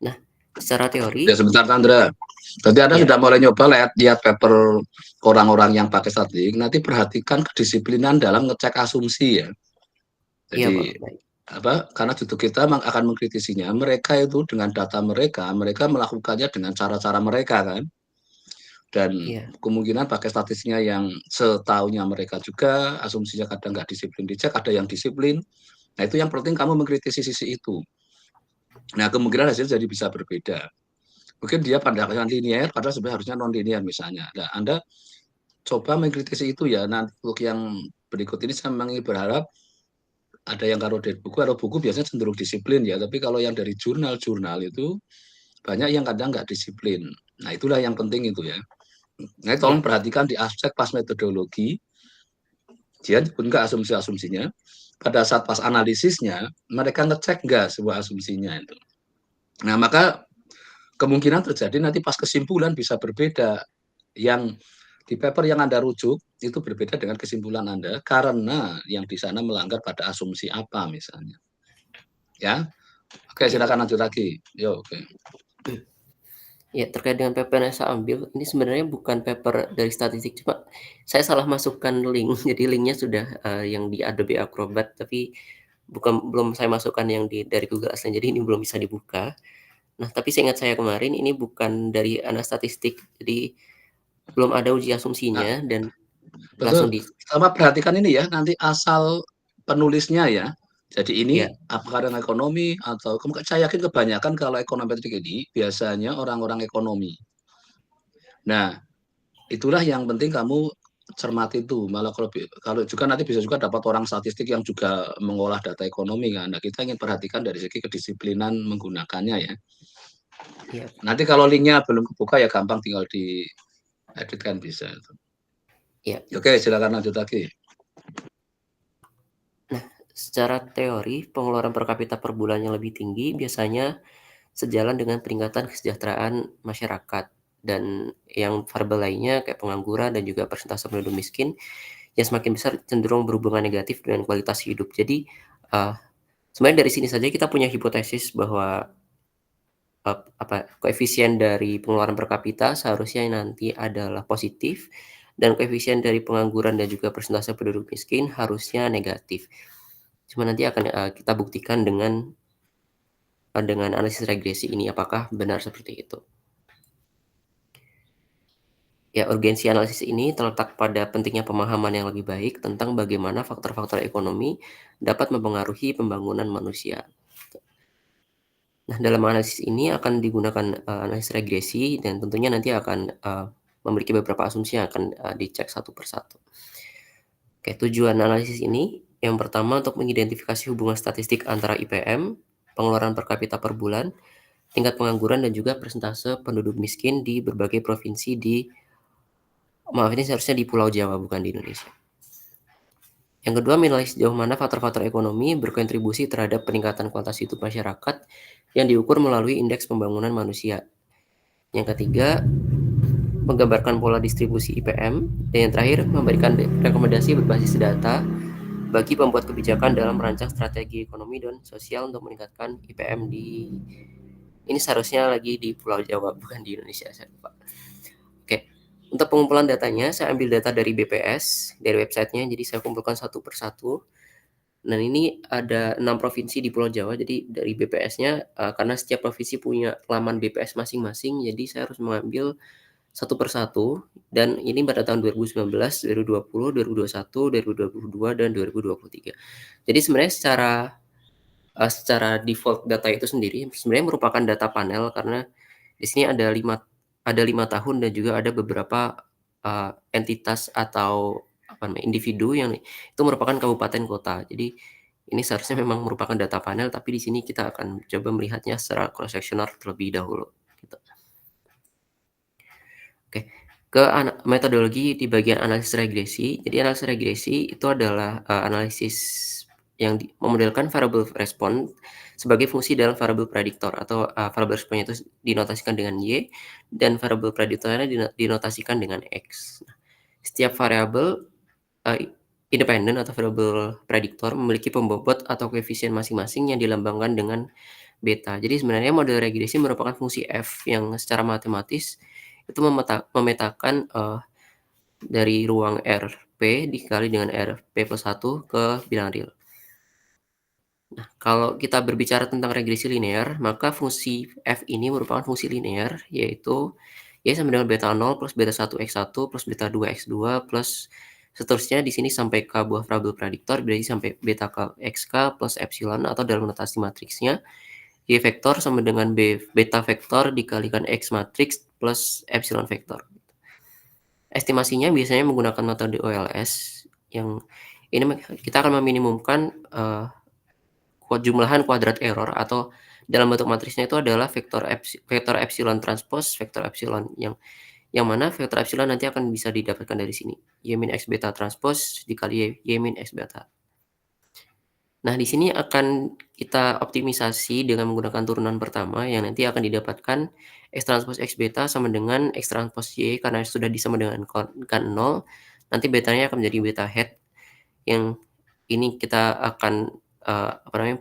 Nah, secara Ya teori sebentar Sandra. Berarti Anda ya sudah mulai nyoba lihat paper orang-orang yang pakai statistik. Nanti perhatikan kedisiplinan dalam ngecek asumsi ya. iya, Bang, Jadi baik. apa? Karena justru kita akan mengkritisinya. Mereka itu dengan data mereka, mereka melakukannya dengan cara-cara mereka kan. Dan Iya kemungkinan pakai statistiknya yang setahunya mereka juga, asumsinya kadang nggak disiplin dicek, ada yang disiplin. Nah itu yang penting kamu mengkritisi sisi itu. Nah kemungkinan hasil jadi bisa berbeda. Mungkin dia pandangan linear, padahal sebenarnya harusnya non linear misalnya. Nah, Anda coba mengkritisi itu ya. Nanti untuk yang berikut ini saya memang berharap ada yang kalau buku biasanya cenderung disiplin ya. Tapi kalau yang dari jurnal-jurnal itu banyak yang kadang nggak disiplin. Nah itulah yang penting itu ya. Nah tolong iya perhatikan di aspek pas metodologi, dia pun nggak asumsi-asumsinya. Pada saat pas analisisnya, mereka ngecek nggak sebuah asumsinya itu. Nah maka kemungkinan terjadi nanti pas kesimpulan bisa berbeda. Yang di paper yang Anda rujuk itu berbeda dengan kesimpulan Anda karena yang di sana melanggar pada asumsi apa misalnya. Ya, oke iya. silakan lanjut lagi. Yo, oke. Ya, terkait dengan paper yang saya ambil, ini sebenarnya bukan paper dari statistik, cuma saya salah masukkan link. Jadi linknya sudah yang di Adobe Acrobat, tapi belum saya masukkan yang dari Google Asli. Jadi ini belum bisa dibuka. Nah, tapi seingat saya kemarin ini bukan dari anak statistik, jadi belum ada uji Nah, asumsinya dan langsung betul. di Sama perhatikan ini ya, nanti asal penulisnya ya. Jadi ini ya apakah dengan ekonomi atau saya yakin kebanyakan kalau ekonometrik ini biasanya orang-orang ekonomi. Nah, itulah yang penting kamu cermati itu. Malah kalau juga nanti bisa juga dapat orang statistik yang juga mengolah data ekonomi kan. Nah, kita ingin perhatikan dari segi kedisiplinan menggunakannya ya. ya Nanti kalau linknya belum kebuka ya gampang tinggal dieditkan bisa. ya. Oke, silakan lanjut lagi. Nah, secara teori pengeluaran per kapita per bulan yang lebih tinggi biasanya sejalan dengan peningkatan kesejahteraan masyarakat dan yang variabel lainnya kayak pengangguran dan juga persentase penduduk miskin yang semakin besar cenderung berhubungan negatif dengan kualitas hidup. Jadi uh, sebenarnya dari sini saja kita punya hipotesis bahwa koefisien dari pengeluaran per kapita seharusnya nanti adalah positif dan koefisien dari pengangguran dan juga persentase penduduk miskin harusnya negatif. Cuma nanti akan kita buktikan dengan analisis regresi ini apakah benar seperti itu. Ya, urgensi analisis ini terletak pada pentingnya pemahaman yang lebih baik tentang bagaimana faktor-faktor ekonomi dapat mempengaruhi pembangunan manusia. Nah, dalam analisis ini akan digunakan analisis regresi dan tentunya nanti akan memiliki beberapa asumsi yang akan dicek satu persatu. Oke, tujuan analisis ini yang pertama untuk mengidentifikasi hubungan statistik antara IPM, pengeluaran per kapita per bulan, tingkat pengangguran dan juga persentase penduduk miskin di berbagai provinsi ini seharusnya di Pulau Jawa bukan di Indonesia. Yang kedua, menilai sejauh mana faktor-faktor ekonomi berkontribusi terhadap peningkatan kualitas hidup masyarakat yang diukur melalui indeks pembangunan manusia. Yang ketiga, menggambarkan pola distribusi IPM. Dan yang terakhir, memberikan rekomendasi berbasis data bagi pembuat kebijakan dalam merancang strategi ekonomi dan sosial untuk meningkatkan IPM ini seharusnya lagi di Pulau Jawa bukan di Indonesia, saya lupa. Oke, untuk pengumpulan datanya saya ambil data dari BPS dari websitenya, jadi saya kumpulkan satu persatu. Dan ini ada 6 provinsi di Pulau Jawa, jadi dari BPS-nya karena setiap provinsi punya laman BPS masing-masing, jadi saya harus mengambil satu persatu. Dan ini pada tahun 2019, 2020, 2021, 2022, dan 2023. Jadi sebenarnya secara default data itu sendiri sebenarnya merupakan data panel karena di sini ada lima tahun dan juga ada beberapa entitas atau apa namanya individu yang itu merupakan kabupaten kota. Jadi ini seharusnya memang merupakan data panel, tapi di sini kita akan coba melihatnya secara cross sectional terlebih dahulu. Gitu. Oke, ke metodologi di bagian analisis regresi. Jadi analisis regresi itu adalah analisis yang memodelkan variabel respon sebagai fungsi dalam variabel prediktor atau variabel responnya itu dinotasikan dengan Y dan variabel prediktornya dinotasikan dengan X. Nah, setiap variabel uh, independen atau variabel prediktor memiliki pembobot atau koefisien masing-masing yang dilambangkan dengan beta. Jadi sebenarnya model regresi merupakan fungsi f yang secara matematis itu memetakan, dari ruang Rp dikali dengan Rp+1 ke bilangan real. Nah, kalau kita berbicara tentang regresi linear, maka fungsi f ini merupakan fungsi linear, yaitu y sama dengan beta 0 plus beta 1 x1 plus beta 2 x2 plus seterusnya di sini sampai k buah variabel prediktor, berarti sampai beta k xk plus epsilon atau dalam notasi matriksnya y vektor sama dengan beta vektor dikalikan x matriks plus epsilon vektor. Estimasinya biasanya menggunakan metode OLS yang ini kita akan meminimumkan, jumlahan kuadrat error atau dalam bentuk matriksnya itu adalah vektor epsilon transpose vektor epsilon yang mana vektor epsilon nanti akan bisa didapatkan dari sini, y min x beta transpose dikali y min x beta. Nah, di sini akan kita optimisasi dengan menggunakan turunan pertama yang nanti akan didapatkan x transpose x beta sama dengan x transpose y karena sudah disama dengan kan 0, nanti betanya akan menjadi beta hat yang ini kita akan,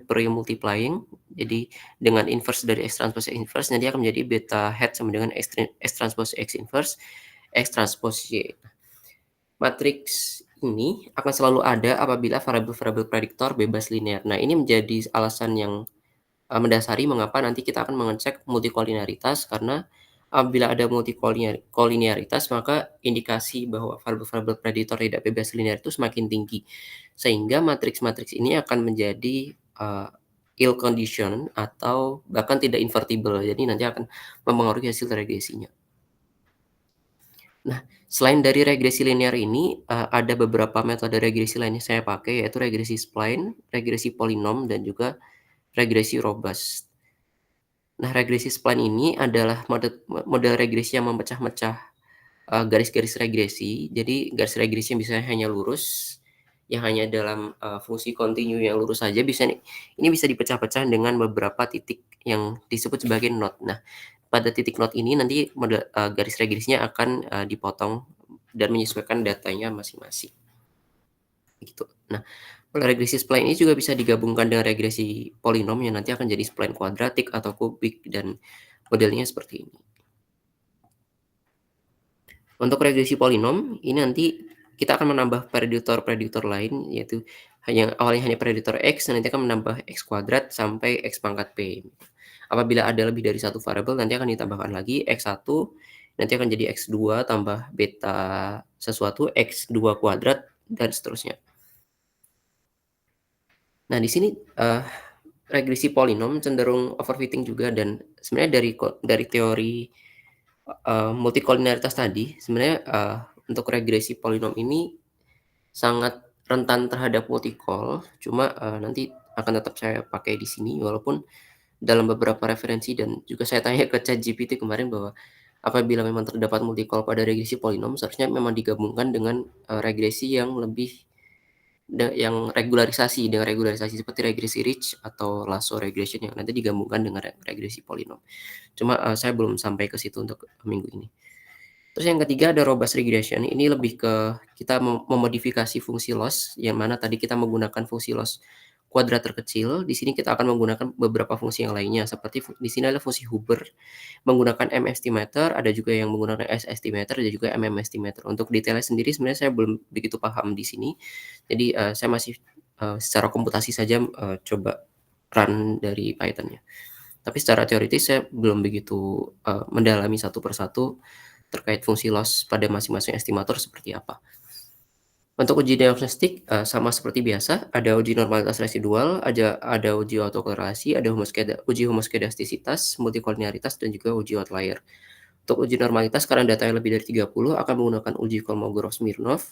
pre-multiplying. Jadi dengan inverse dari x transpose x inverse nanti akan menjadi beta hat sama dengan x transpose x inverse, x transpose y. Matriks ini akan selalu ada apabila variabel-variabel prediktor bebas linear. Nah, ini menjadi alasan yang, mendasari mengapa nanti kita akan mengecek multikolinearitas karena apabila ada multikolinearitas maka indikasi bahwa variabel-variabel prediktor tidak bebas linear itu semakin tinggi. Sehingga matriks-matriks ini akan menjadi, ill condition atau bahkan tidak invertible. Jadi nanti akan mempengaruhi hasil regresinya. Nah, selain dari regresi linear ini, ada beberapa metode regresi lain yang saya pakai, yaitu regresi spline, regresi polinom, dan juga regresi robust. Nah, regresi spline ini adalah model regresi yang memecah-mecah, garis-garis regresi. Jadi garis regresi yang biasanya hanya lurus, yang hanya dalam, fungsi kontinu yang lurus saja ini bisa dipecah-pecah dengan beberapa titik yang disebut sebagai node. Nah, pada titik node ini nanti garis regresinya akan, dipotong dan menyesuaikan datanya masing-masing, gitu. Nah, regresi spline ini juga bisa digabungkan dengan regresi polinom yang nanti akan jadi spline kuadratik atau kubik dan modelnya seperti ini. Untuk regresi polinom, ini nanti kita akan menambah prediktor-prediktor lain, yaitu awalnya hanya prediktor X, nanti akan menambah X kuadrat sampai X pangkat P. Apabila ada lebih dari satu variabel, nanti akan ditambahkan lagi X1, nanti akan jadi X2 tambah beta sesuatu, X2 kuadrat, dan seterusnya. Nah, di sini, regresi polinom cenderung overfitting juga dan sebenarnya dari teori multikolinearitas tadi, sebenarnya, untuk regresi polinom ini sangat rentan terhadap multicol, cuma, nanti akan tetap saya pakai di sini walaupun dalam beberapa referensi dan juga saya tanya ke ChatGPT kemarin bahwa apabila memang terdapat multicol pada regresi polinom seharusnya memang digabungkan dengan, regresi yang lebih yang dengan regularisasi seperti regresi Ridge atau lasso regression yang nanti digabungkan dengan regresi polinom. Cuma, saya belum sampai ke situ untuk minggu ini. Terus yang ketiga ada robust regression, ini lebih ke kita memodifikasi fungsi loss, yang mana tadi kita menggunakan fungsi loss kuadrat terkecil, di sini kita akan menggunakan beberapa fungsi yang lainnya, seperti di sini ada fungsi Huber, menggunakan M-estimator, ada juga yang menggunakan S-estimator, dan juga MM-estimator. Untuk detailnya sendiri sebenarnya saya belum begitu paham di sini, jadi, saya masih, secara komputasi saja, coba run dari Python-nya. Tapi secara teoritis saya belum begitu, mendalami satu persatu terkait fungsi loss pada masing-masing estimator seperti apa. Untuk uji diagnostik, sama seperti biasa, ada uji normalitas residual, ada uji autokorelasi, ada uji homoskedastisitas, multikolinearitas, dan juga uji outlier. Untuk uji normalitas karena datanya lebih dari 30 akan menggunakan uji Kolmogorov-Smirnov,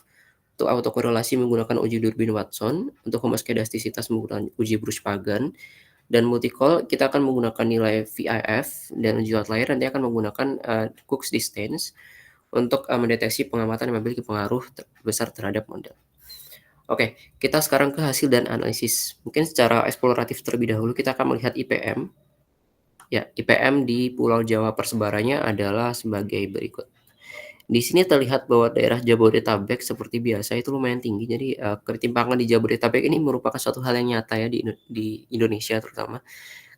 untuk autokorelasi menggunakan uji Durbin-Watson, untuk homoskedastisitas menggunakan uji Bruch-Pagan, dan multicol kita akan menggunakan nilai VIF, dan uji outlier nanti akan menggunakan, Cook's distance untuk, mendeteksi pengamatan yang memiliki pengaruh besar terhadap model. Oke, kita sekarang ke hasil dan analisis. Mungkin secara eksploratif terlebih dahulu kita akan melihat IPM. Ya, IPM di Pulau Jawa persebarannya adalah sebagai berikut. Di sini terlihat bahwa daerah Jabodetabek seperti biasa itu lumayan tinggi. Jadi, ketimpangan di Jabodetabek ini merupakan suatu hal yang nyata ya di Indonesia terutama.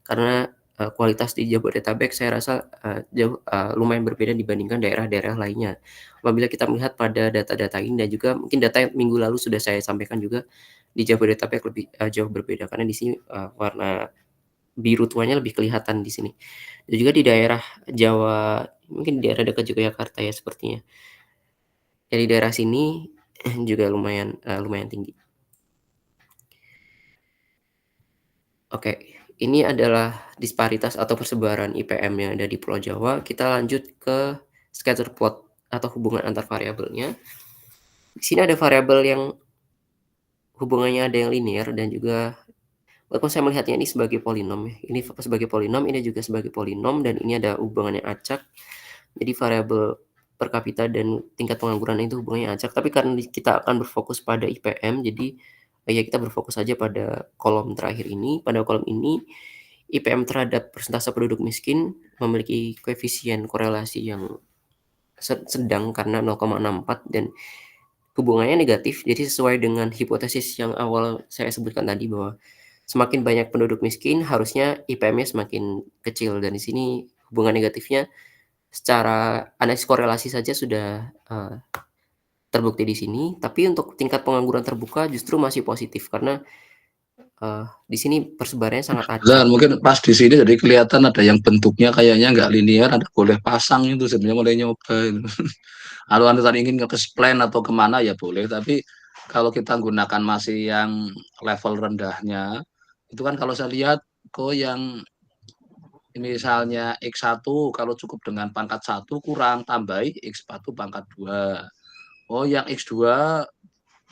Karena kualitas di Jabodetabek saya rasa, lumayan berbeda dibandingkan daerah-daerah lainnya. Apabila kita melihat pada data-data ini dan juga mungkin data yang minggu lalu sudah saya sampaikan juga, di Jabodetabek lebih, jauh berbeda karena di sini, warna biru tuanya lebih kelihatan di sini. Dan juga di daerah Jawa, mungkin di daerah dekat Yogyakarta ya sepertinya. Ya di daerah sini juga lumayan tinggi. Oke, ini adalah disparitas atau persebaran IPM yang ada di Pulau Jawa. Kita lanjut ke scatter plot atau hubungan antar variabelnya. Di sini ada variabel yang hubungannya ada yang linear dan juga walaupun saya melihatnya ini sebagai polinom ya, ini sebagai polinom, ini juga sebagai polinom dan ini ada hubungannya acak. Jadi variabel per kapita dan tingkat pengangguran itu hubungannya acak, tapi karena kita akan berfokus pada IPM, jadi ya kita berfokus saja pada kolom terakhir ini. Pada kolom ini, IPM terhadap persentase penduduk miskin memiliki koefisien korelasi yang sedang karena 0,64 dan hubungannya negatif. Jadi sesuai dengan hipotesis yang awal saya sebutkan tadi bahwa semakin banyak penduduk miskin harusnya IPM-nya semakin kecil dan di sini hubungan negatifnya secara analisis korelasi saja sudah, terbukti di sini, tapi untuk tingkat pengangguran terbuka justru masih positif karena, di sini persebarannya sangat Dan acak. mungkin pas di sini jadi kelihatan ada yang bentuknya kayaknya nggak linear, ada boleh pasang itu sebenarnya mulai nyoba itu. Kalau Anda tadi ingin ke plan atau kemana ya boleh, tapi kalau kita gunakan masih yang level rendahnya, itu kan kalau saya lihat kok yang misalnya X1 kalau cukup dengan pangkat 1 kurang tambahi X1 pangkat 2. Oh yang X2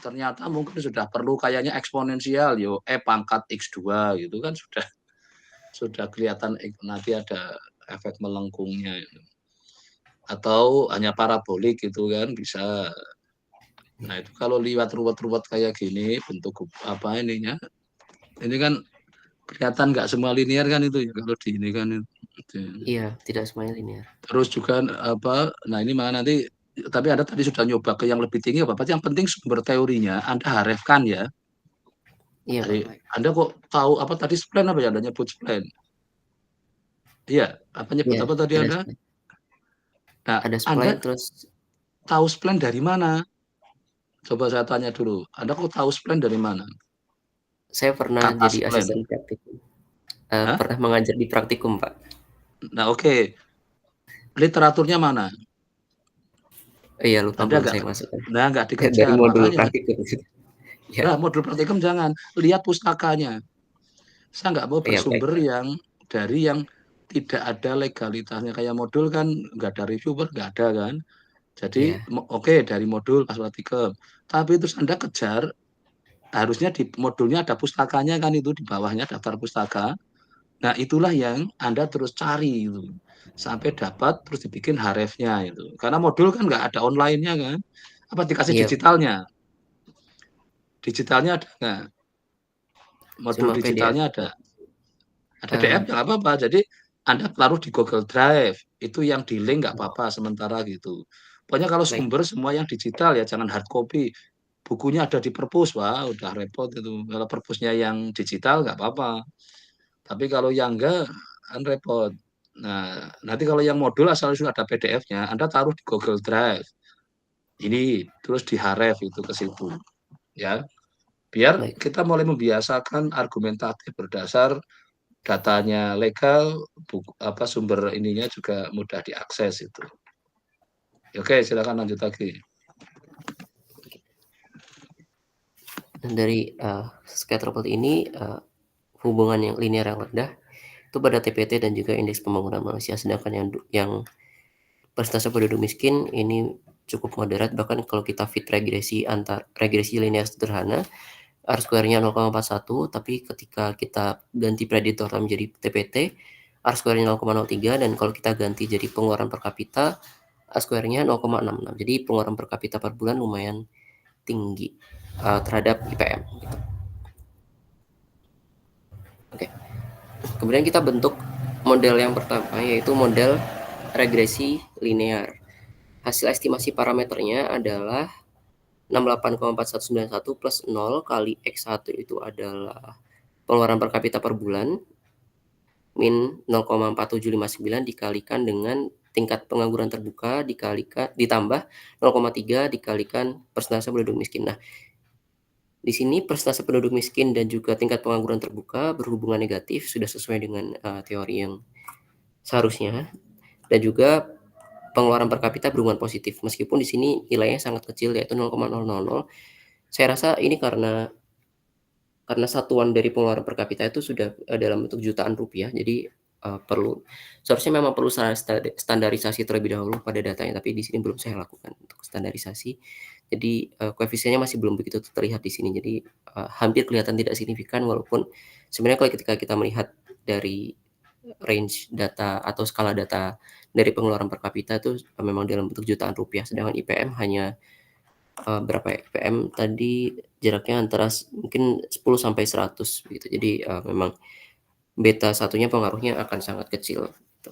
ternyata mungkin sudah perlu kayaknya eksponensial yo pangkat X2 gitu kan sudah kelihatan nanti ada efek melengkungnya itu. Atau hanya parabolik gitu kan bisa. Nah itu kalau lihat ruwet-ruwet kayak gini bentuk apa ininya, ini kan kelihatan nggak semua linear kan itu ya kalau di ini kan itu. Iya, tidak semuanya linear. Terus juga apa, nah ini mana nanti tapi Anda tadi sudah nyoba ke yang lebih tinggi apa, yang penting sumber teorinya Anda harefkan ya. Iya, Pak, Dari baik. Anda kok tahu apa tadi spline apa ya Anda nyebut spline? Iya, apa nyebut Iya, apa tadi ada Anda? Nah, ada Anda spline terus tahu spline dari mana? Coba saya tanya dulu, Anda kok tahu spline dari mana? saya pernah Kata jadi spline. asisten praktikum, Hah? pernah mengajar di praktikum, Pak. Nah, oke. Literaturnya mana? Iya, lupa Anda belum nggak saya masukkan. nah nggak Dari dikejar, modul makanya. praktikum gitu. Iya. Nah, modul praktikum jangan, lihat pustakanya. Saya nggak mau Iya, baik, bersumber Pak. yang tidak ada legalitasnya kayak modul kan nggak ada reviewer nggak ada kan. Jadi Iya, oke dari modul pas praktikum. Tapi terus Anda kejar harusnya di modulnya ada pustakanya kan itu di bawahnya daftar pustaka. Nah, itulah yang Anda terus cari itu. Sampai dapat terus dibikin harefnya itu. Karena modul kan nggak ada online-nya kan. Apa dikasih iya, digitalnya? Digitalnya ada nggak? Modul cuma PDF, digitalnya ada. Pak. Ada DM Eee, nggak apa-apa. Jadi Anda taruh di Google Drive. Itu yang di link nggak oh, apa-apa sementara gitu. Pokoknya kalau baik. sumber semua yang digital ya jangan hard copy. Bukunya ada di perpus, wah udah repot itu. Kalau perpusnya yang digital nggak apa-apa. Tapi kalau yang enggak kan repot. Nah, nanti kalau yang modul asal sudah ada PDF-nya, Anda taruh di Google Drive. Ini terus diharef itu ke situ, ya. Biar Baik. kita mulai membiasakan argumentatif berdasar datanya legal, buku, apa sumber ininya juga mudah diakses itu. Oke, silakan lanjut lagi. Dan dari, scatter plot ini, hubungan yang linear yang rendah itu pada TPT dan juga indeks pembangunan manusia, sedangkan yang persentase penduduk miskin ini cukup moderat, bahkan kalau kita fit regresi linear sederhana, R-square-nya 0,41, tapi ketika kita ganti prediktor menjadi TPT, R-square-nya 0,03 dan kalau kita ganti jadi pengeluaran per kapita, R-square-nya 0,66. Jadi pengeluaran per kapita per bulan lumayan tinggi, terhadap IPM, gitu. Oke. Kemudian kita bentuk model yang pertama, yaitu model regresi linear. Hasil estimasi parameternya adalah 68,4191 plus 0 kali X1 itu adalah pengeluaran per kapita per bulan, min 0,4759 dikalikan dengan tingkat pengangguran terbuka ditambah 0,3 dikalikan persentase penduduk miskin. Nah, di sini persentase penduduk miskin dan juga tingkat pengangguran terbuka berhubungan negatif sudah sesuai dengan, teori yang seharusnya, dan juga pengeluaran per kapita berhubungan positif meskipun di sini nilainya sangat kecil yaitu 0,000. Saya rasa ini karena satuan dari pengeluaran per kapita itu sudah, dalam bentuk jutaan rupiah, jadi, seharusnya memang perlu standarisasi terlebih dahulu pada datanya, tapi di sini belum saya lakukan untuk standarisasi. Jadi, koefisiennya masih belum begitu terlihat di sini, jadi, hampir kelihatan tidak signifikan walaupun sebenarnya kalau ketika kita melihat dari range data atau skala data dari pengeluaran per kapita itu, memang dalam bentuk jutaan rupiah, sedangkan IPM hanya berapa ya, IPM tadi jaraknya antara mungkin 10 sampai 100 begitu. Jadi, memang beta satunya pengaruhnya akan sangat kecil, gitu.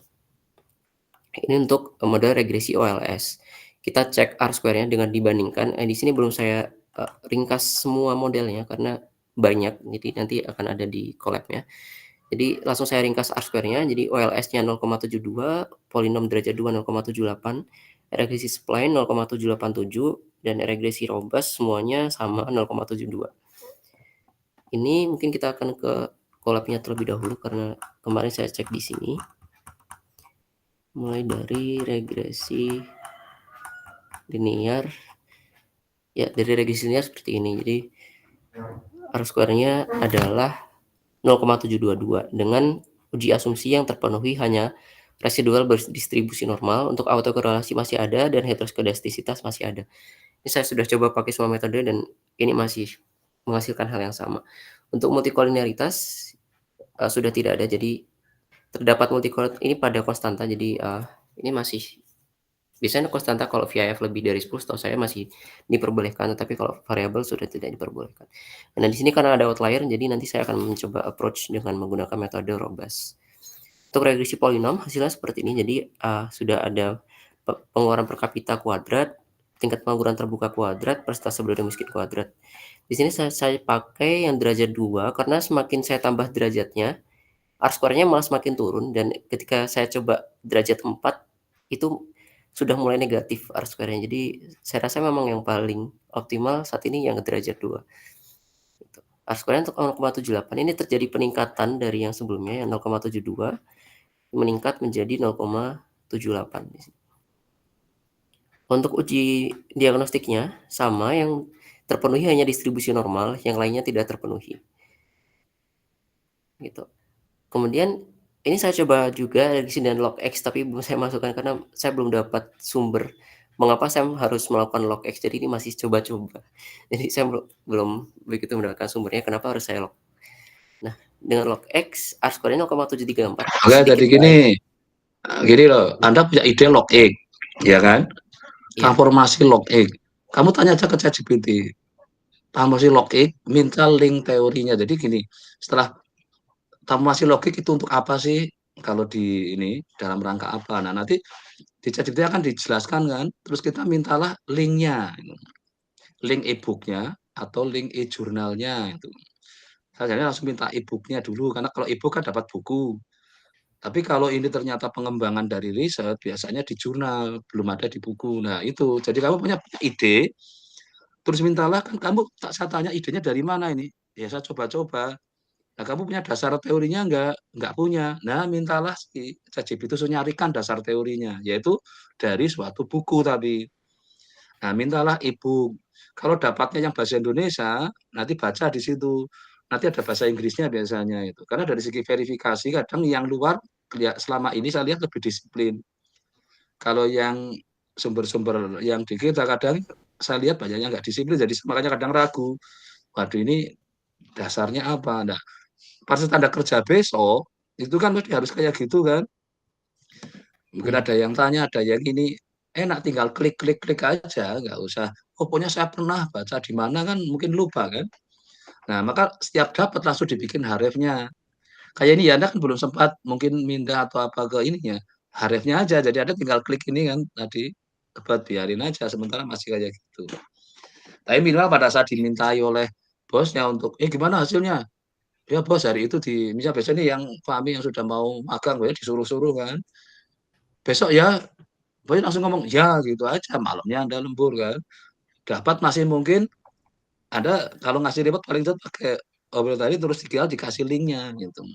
Ini untuk, model regresi OLS. Kita cek R-square-nya dengan dibandingkan, di sini belum saya, ringkas semua modelnya karena banyak, jadi nanti akan ada di collab-nya. Jadi langsung saya ringkas R-square-nya, jadi OLS-nya 0,72, polinom derajat 2 0,78, regresi spline 0,787, dan regresi robust semuanya sama 0,72. Ini mungkin kita akan ke collab-nya terlebih dahulu karena kemarin saya cek di sini. Mulai dari regresi linear. Ya, dari regresi linear seperti ini. Jadi R-square-nya adalah 0,722 dengan uji asumsi yang terpenuhi hanya residual berdistribusi normal, untuk autokorelasi masih ada dan heteroskedastisitas masih ada. Ini saya sudah coba pakai semua metode dan ini masih menghasilkan hal yang sama. Untuk multikolinearitas, sudah tidak ada, jadi terdapat ini pada konstanta, jadi, ini masih biasanya konstanta kalau VIF lebih dari 10 setahu saya masih diperbolehkan, tetapi kalau variabel sudah tidak diperbolehkan. Nah, di sini karena ada outlier, jadi nanti saya akan mencoba approach dengan menggunakan metode robust. Untuk regresi polinom hasilnya seperti ini, jadi, sudah ada pengeluaran per kapita kuadrat, tingkat pengangguran terbuka kuadrat, persentase penduduk miskin kuadrat. Di sini saya pakai yang derajat 2 karena semakin saya tambah derajatnya, R-square-nya malah semakin turun, dan ketika saya coba derajat 4 itu sudah mulai negatif R-square-nya. Jadi saya rasa memang yang paling optimal saat ini yang derajat 2 gitu. R-square-nya untuk 0,78 ini terjadi peningkatan dari yang sebelumnya yang 0,72 meningkat menjadi 0,78 di sini. Untuk uji diagnostiknya sama, yang terpenuhi hanya distribusi normal, yang lainnya tidak terpenuhi. Gitu. Kemudian ini saya coba juga regresi dan log X, tapi belum saya masukkan karena saya belum dapat sumber mengapa saya harus melakukan log X, jadi ini masih coba-coba. Jadi saya belum begitu mendapatkan sumbernya kenapa harus saya log. Nah, dengan log X, R-square-nya 0,734, Oke, sedikit jadi baik. gini loh, Anda punya ide log X, ya kan? Iya, Transformasi log X. Kamu tanya aja ke ChatGPT, transformasi log X, minta link teorinya. Jadi gini, setelah transformasi logik itu untuk apa sih? Kalau di ini dalam rangka apa? Nah, nanti di ChatGPT akan dijelaskan kan. Terus kita mintalah linknya, link e-booknya atau link e-jurnalnya itu. Saya langsung minta e-booknya dulu karena kalau e-book kan dapat buku. Tapi kalau ini ternyata pengembangan dari riset, biasanya di jurnal, belum ada di buku. Nah, itu. Jadi kamu punya ide, terus mintalah kan kamu saya tanya idenya dari mana ini? Ya saya coba-coba. Nah, kamu punya dasar teorinya enggak? Enggak punya. Nah, mintalah si ChatGPT itu nyarikan dasar teorinya, yaitu dari suatu buku tadi. Nah, mintalah e-book. Kalau dapatnya yang bahasa Indonesia, nanti baca di situ. Nanti ada bahasa Inggrisnya biasanya itu. Karena dari segi verifikasi kadang yang luar selama ini saya lihat lebih disiplin. Kalau yang sumber-sumber yang di kita kadang saya lihat banyaknya nggak disiplin, jadi makanya kadang ragu. Waduh ini dasarnya apa? Nah, pas tanda kerja besok, itu kan mesti harus kayak gitu kan. Mungkin iya. ada yang tanya, ada yang ini, enak tinggal klik klik klik aja, nggak usah, oh pokoknya saya pernah baca di mana kan mungkin lupa kan. Nah, maka setiap dapat langsung dibikin harefnya. Kayak ini ya, Anda kan belum sempat mungkin minta atau apa ke ininya, harefnya aja, jadi Anda tinggal klik ini kan tadi, buat biarin aja sementara masih kayak gitu. Tapi minimal pada saat dimintai oleh bosnya untuk, "Eh, gimana hasilnya?" Ya bos hari itu misalnya biasanya nih yang kami yang sudah mau magang ya disuruh-suruh kan. Besok ya, boy langsung ngomong ya gitu aja. Malamnya Anda lembur kan. Dapat masih mungkin Anda kalau ngasih report paling cepat pakai obrol tadi terus dikasih linknya gitu.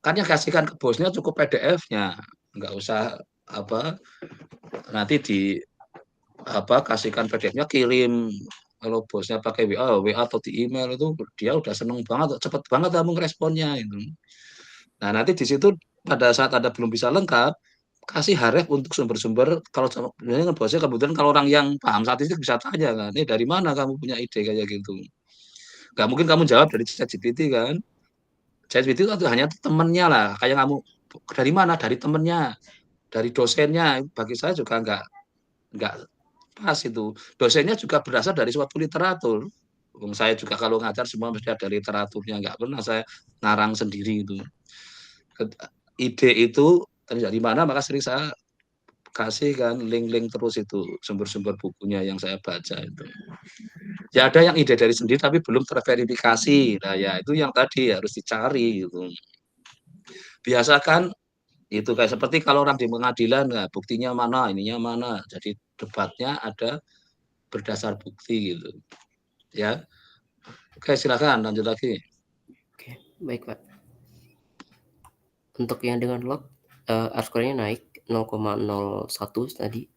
Kan yang kasihkan ke bosnya cukup PDF-nya, nggak usah apa nanti kasihkan PDF-nya kirim. Kalau bosnya pakai WA atau di email itu dia udah seneng banget, cepet banget kamu responnya itu. Nah, nanti di situ pada saat Anda belum bisa lengkap, kasih haref untuk sumber-sumber. Kalau sebenarnya bosnya kebetulan kalau orang yang paham statistik bisa tanya kan, ini dari mana kamu punya ide kayak gitu. Gak mungkin kamu jawab dari ChatGPT kan. ChatGPT itu hanya temennya lah, kayak kamu dari mana? Dari temennya, dari dosennya. Bagi saya juga nggak pas itu. Dosennya juga berasal dari suatu literatur. Saya juga kalau ngajar semua mesti ada literaturnya, nggak pernah saya ngarang sendiri itu. Ide itu dari mana maka sering saya kasih kan link-link terus itu sumber-sumber bukunya yang saya baca itu. Ya ada yang ide dari sendiri tapi belum terverifikasi. Nah ya itu yang tadi harus dicari gitu. Biasakan itu kayak seperti kalau orang di pengadilan, nah, buktinya mana, ininya mana. Jadi debatnya ada berdasar bukti gitu. Ya, oke silakan lanjut lagi. Oke, baik Pak. Untuk yang dengan log, R-score-nya naik 0,01 tadi,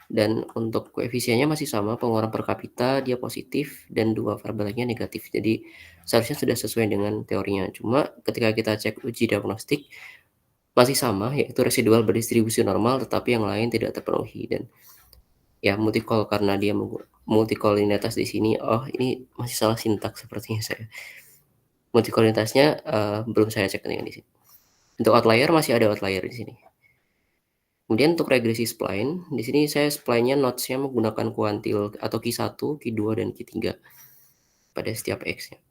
dan untuk koefisiennya masih sama, pengeluaran per kapita dia positif dan 2 variabelnya negatif. Jadi seharusnya sudah sesuai dengan teorinya. Cuma ketika kita cek uji diagnostik masih sama, yaitu residual berdistribusi normal tetapi yang lain tidak terpenuhi. Dan ya multicol karena dia multikolinitas di sini. Oh, ini masih salah sintaks sepertinya saya. Multikolinitasnya belum saya cek dengan di sini. Untuk outlier masih ada outlier di sini. Kemudian untuk regresi spline, di sini saya spline-nya nodes-nya menggunakan kuantil atau Q1, Q2, dan Q3 pada setiap X-nya.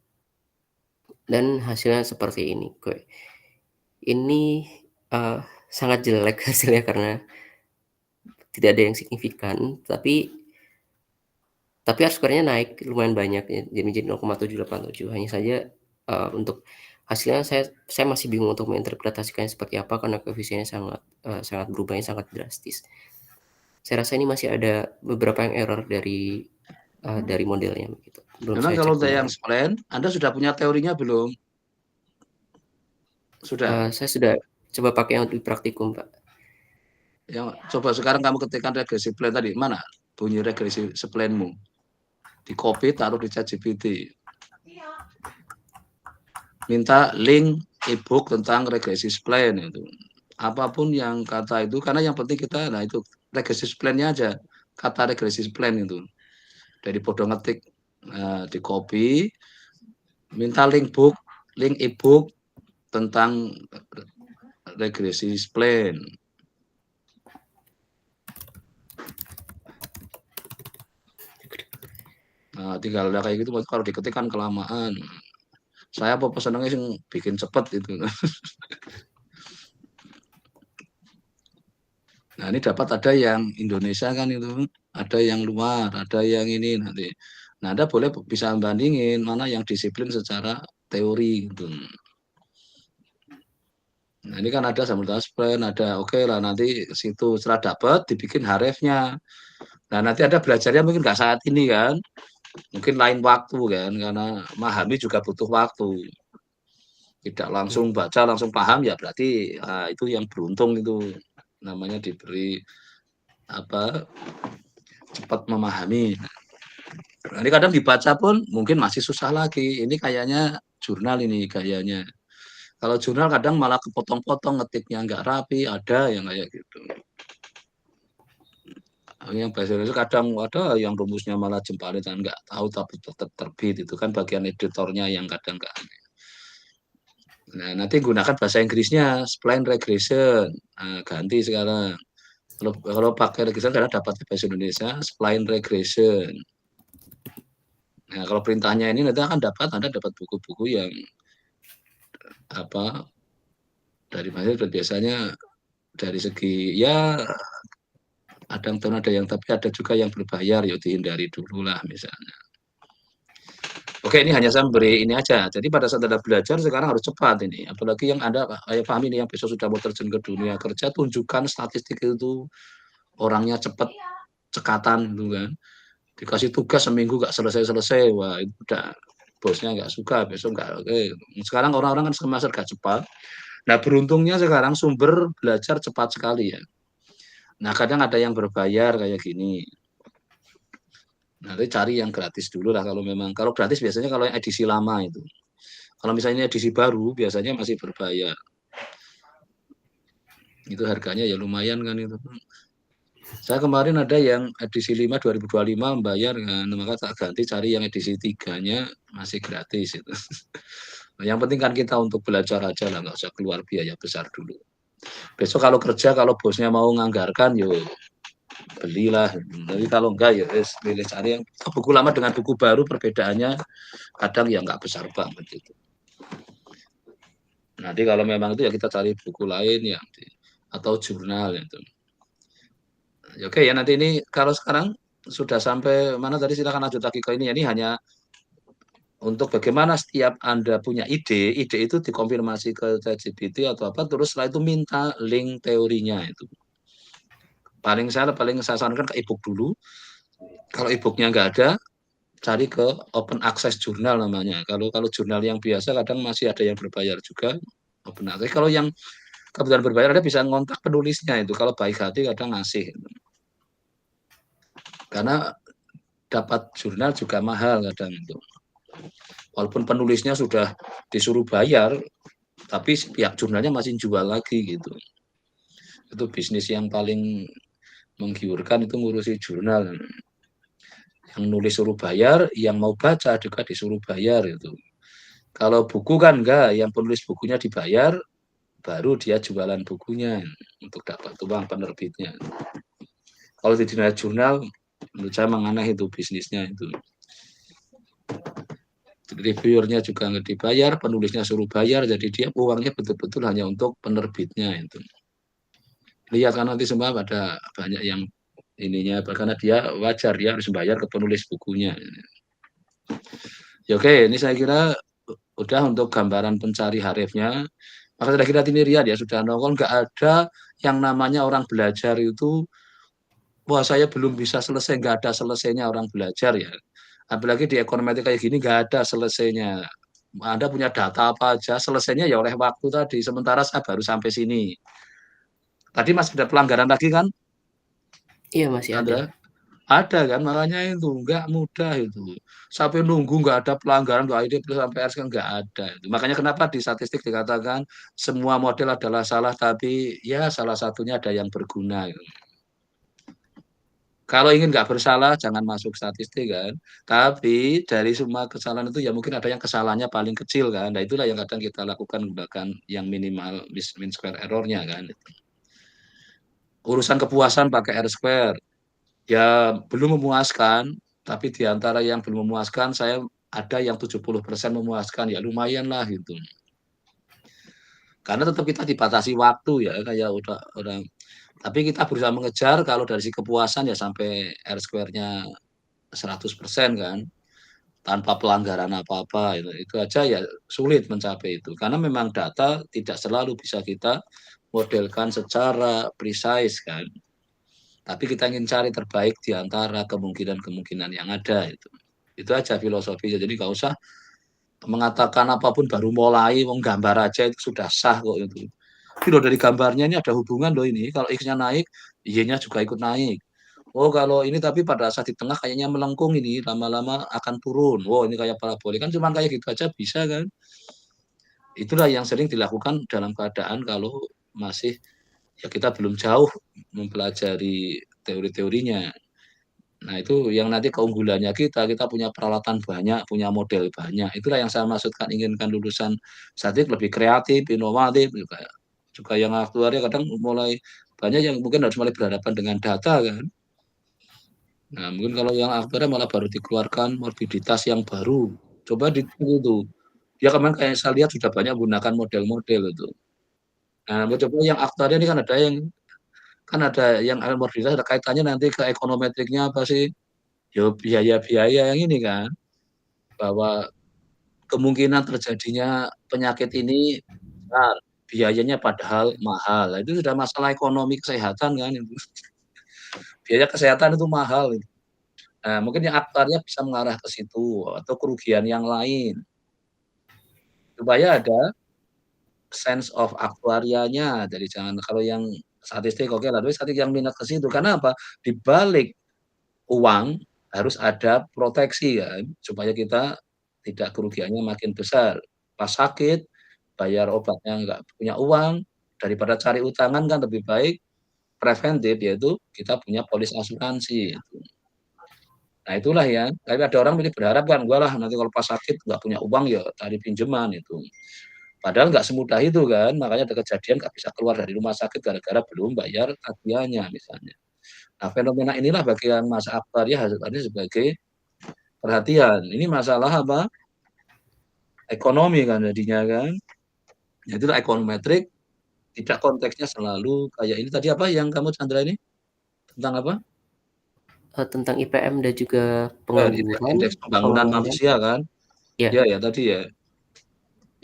Dan hasilnya seperti ini. Ini sangat jelek hasilnya karena tidak ada yang signifikan, tapi R-score-nya naik lumayan banyak ya, jadi 0,787. Hanya saja untuk hasilnya saya masih bingung untuk menginterpretasikannya seperti apa karena koefisiennya sangat berubahnya sangat drastis. Saya rasa ini masih ada beberapa yang error dari modelnya begitu. Belum Memang saya kalau cek yang kembali. spline, Anda sudah punya teorinya belum? Sudah. Saya sudah coba pakai yang di praktikum, Pak. Yang coba sekarang kamu ketikkan regresi plan tadi, mana bunyi regresi spline-mu? Di copy taruh di ChatGPT. Minta link ebook tentang regresi spline itu. Apapun yang kata itu, karena yang penting kita, nah itu regresi plan-nya aja, kata regresi plan itu. Dari bodoh ngetik di copy, minta link ebook tentang regresi plan. Nah, tinggal udah kayak gitu kalau diketik kan kelamaan. Saya apa senengnya sih bikin cepet itu. Nah, ini dapat ada yang Indonesia kan itu, ada yang luar, ada yang ini nanti. Nah, Anda boleh bisa bandingin mana yang disiplin secara teori gitu. Nah, ini kan ada simultaneous plan, ada oke lah nanti situ setelah dapat dibikin harefnya. Nah, nanti ada belajarnya mungkin nggak saat ini kan, mungkin lain waktu kan, karena memahami juga butuh waktu. Tidak langsung baca langsung paham ya berarti itu yang beruntung itu namanya diberi apa cepat memahami. Nah, ini kadang dibaca pun mungkin masih susah lagi. Ini kayaknya jurnal ini gayanya. Kalau jurnal kadang malah kepotong-potong ngetiknya nggak rapi, ada yang kayak gitu. Yang bahasa Indonesia kadang ada yang rumusnya malah jembalitan nggak tahu tapi tetap terbit itu kan bagian editornya yang kadang nggak. Nah, nanti gunakan bahasa Inggrisnya spline regression. Nah, ganti sekarang. Kalau pakai regression karena dapat bahasa Indonesia spline regression. Nah, kalau perintahnya ini nanti akan Anda dapat buku-buku yang apa dari mana biasanya dari segi ya ada yang tahun ada yang tapi ada juga yang berbayar ya dihindari dulu lah misalnya. Oke, ini hanya saya memberi ini aja. Jadi pada saat Anda belajar sekarang harus cepat ini, apalagi yang Anda kayak paham ini yang besok sudah mau terjun ke dunia kerja, tunjukkan statistik itu orangnya cepat, cekatan gitu kan. Dikasih tugas seminggu nggak selesai-selesai, wah itu udah bosnya nggak suka, besok nggak oke. Sekarang orang-orang kan semua serba cepat. Nah, beruntungnya sekarang sumber belajar cepat sekali ya. Nah, kadang ada yang berbayar kayak gini. Nanti cari yang gratis dulu lah kalau memang. Kalau gratis biasanya kalau yang edisi lama itu. Kalau misalnya edisi baru biasanya masih berbayar. Itu harganya ya lumayan kan itu. Saya kemarin ada yang edisi 5 2025 membayar kan, maka tak ganti cari yang edisi 3-nya masih gratis itu. Yang penting kan kita untuk belajar aja lah, nggak usah keluar biaya besar dulu. Besok kalau kerja, kalau bosnya mau nganggarkan, yuk belilah. Tapi kalau enggak, ya pilih cari yang buku lama dengan buku baru perbedaannya kadang ya nggak besar banget gitu. Nanti kalau memang itu ya kita cari buku lain ya, atau jurnal itu. Oke ya, nanti ini kalau sekarang sudah sampai mana tadi, silakan lanjut lagi ke ini. Ini hanya untuk bagaimana setiap Anda punya ide, ide itu dikonfirmasi ke ChatGPT atau apa, terus setelah itu minta link teorinya itu. Paling saya sarankan ke e-book dulu. Kalau e-booknya nggak ada, cari ke open access jurnal namanya. Kalau kalau jurnal yang biasa kadang masih ada yang berbayar juga, open access. Kalau yang kebetulan berbayar, Anda bisa ngontak penulisnya itu. Kalau baik hati kadang ngasih. Karena dapat jurnal juga mahal kadang itu. Walaupun penulisnya sudah disuruh bayar, tapi pihak jurnalnya masih jual lagi gitu. Itu bisnis yang paling menggiurkan, itu ngurusi jurnal. Yang nulis suruh bayar, yang mau baca juga disuruh bayar itu. Kalau buku kan enggak, yang penulis bukunya dibayar, baru dia jualan bukunya untuk dapat uang penerbitnya. Kalau di dunia jurnal, menurut saya menganeh itu bisnisnya itu. Reviewernya juga nggak dibayar, penulisnya suruh bayar, jadi dia uangnya betul-betul hanya untuk penerbitnya itu. Lihat kan nanti semua ada banyak yang ininya, karena dia wajar dia harus bayar ke penulis bukunya. Ya oke, ini saya kira udah untuk gambaran pencari harifnya. Maka sudah kira ini Riyad ya, sudah nongol, nggak ada yang namanya orang belajar itu, wah saya belum bisa selesai, nggak ada selesainya orang belajar ya. Apalagi di ekonomi kayak gini nggak ada selesainya. Anda punya data apa aja, selesainya ya oleh waktu tadi. Sementara saya baru sampai sini. Tadi masih ada pelanggaran lagi kan, Iya, masih ada. Andra? Ada kan, makanya itu nggak mudah itu. Sampai nunggu nggak ada pelanggaran, nggak ID plus sampai RS kan nggak ada. Itu. Makanya kenapa di statistik dikatakan semua model adalah salah, tapi ya salah satunya ada yang berguna. Gitu. Kalau ingin nggak bersalah, jangan masuk statistik kan. Tapi dari semua kesalahan itu ya mungkin ada yang kesalahannya paling kecil kan. Nah itulah yang kadang kita lakukan, bahkan yang minimal mean square error-nya kan. Urusan kepuasan pakai R square. Ya belum memuaskan, tapi di antara yang belum memuaskan, saya ada yang 70% memuaskan, ya lumayan lah gitu. Karena tetap kita dibatasi waktu ya, kayak udah orang. Tapi kita berusaha mengejar kalau dari si kepuasan ya sampai R square-nya 100% kan, tanpa pelanggaran apa-apa itu aja ya sulit mencapai itu. Karena memang data tidak selalu bisa kita modelkan secara precise kan. Tapi kita ingin cari terbaik di antara kemungkinan-kemungkinan yang ada itu. Itu aja filosofinya. Jadi nggak usah mengatakan apapun baru mulai, mau gambar aja itu sudah sah kok itu. Tapi loh dari gambarnya ini ada hubungan loh ini. Kalau X-nya naik, Y-nya juga ikut naik. Oh kalau ini tapi pada saat di tengah kayaknya melengkung ini, lama-lama akan turun. Oh ini kayak parabolik kan cuma kayak gitu aja bisa kan. Itulah yang sering dilakukan dalam keadaan kalau masih ya kita belum jauh mempelajari teori-teorinya. Nah, itu yang nanti keunggulannya kita punya peralatan banyak, punya model banyak. Itulah yang saya maksudkan, inginkan lulusan statistik lebih kreatif, inovatif, juga, juga yang aktuaria kadang mulai banyak yang mungkin harus mulai berhadapan dengan data kan. Nah, mungkin kalau yang aktuaria malah baru dikeluarkan morbiditas yang baru. Coba ditunggu tuh. Ya kemarin kayak saya lihat sudah banyak menggunakan model-model itu. Nah, coba yang aktuaria ini kan ada yang morbiditas ada kaitannya nanti ke ekonometriknya apa sih? Ya biaya-biaya yang ini kan, bahwa kemungkinan terjadinya penyakit ini besar, biayanya padahal mahal. Nah, itu sudah masalah ekonomi kesehatan kan itu. Biaya kesehatan itu mahal itu. Nah, mungkin yang aktuaria bisa mengarah ke situ atau kerugian yang lain, supaya ada sense of aktuarianya. Jadi jangan kalau yang statistik oke lah, tapi statistik yang minat ke situ. Karena apa? Di balik uang harus ada proteksi kan, supaya kita tidak kerugiannya makin besar. Pas sakit, bayar obatnya nggak punya uang, daripada cari utangan kan lebih baik preventif, yaitu kita punya polis asuransi itu. Nah itulah ya, tapi ada orang milih berharap kan, "Enggak lah nanti kalau pas sakit nggak punya uang ya cari pinjaman," itu. Padahal nggak semudah itu kan, makanya ada kejadian nggak bisa keluar dari rumah sakit gara-gara belum bayar tagihannya misalnya. Nah fenomena inilah bagian Mas aktuaria harus tadi sebagai perhatian. Ini masalah apa, ekonomi kan jadinya kan. Ya itulah ekonometrik, tidak konteksnya selalu kayak ini tadi apa yang kamu Chandra ini? Tentang apa? Tentang IPM dan juga pengangguran, Indeks pembangunan pengeluaran, manusia kan? ya, Ya ya tadi ya.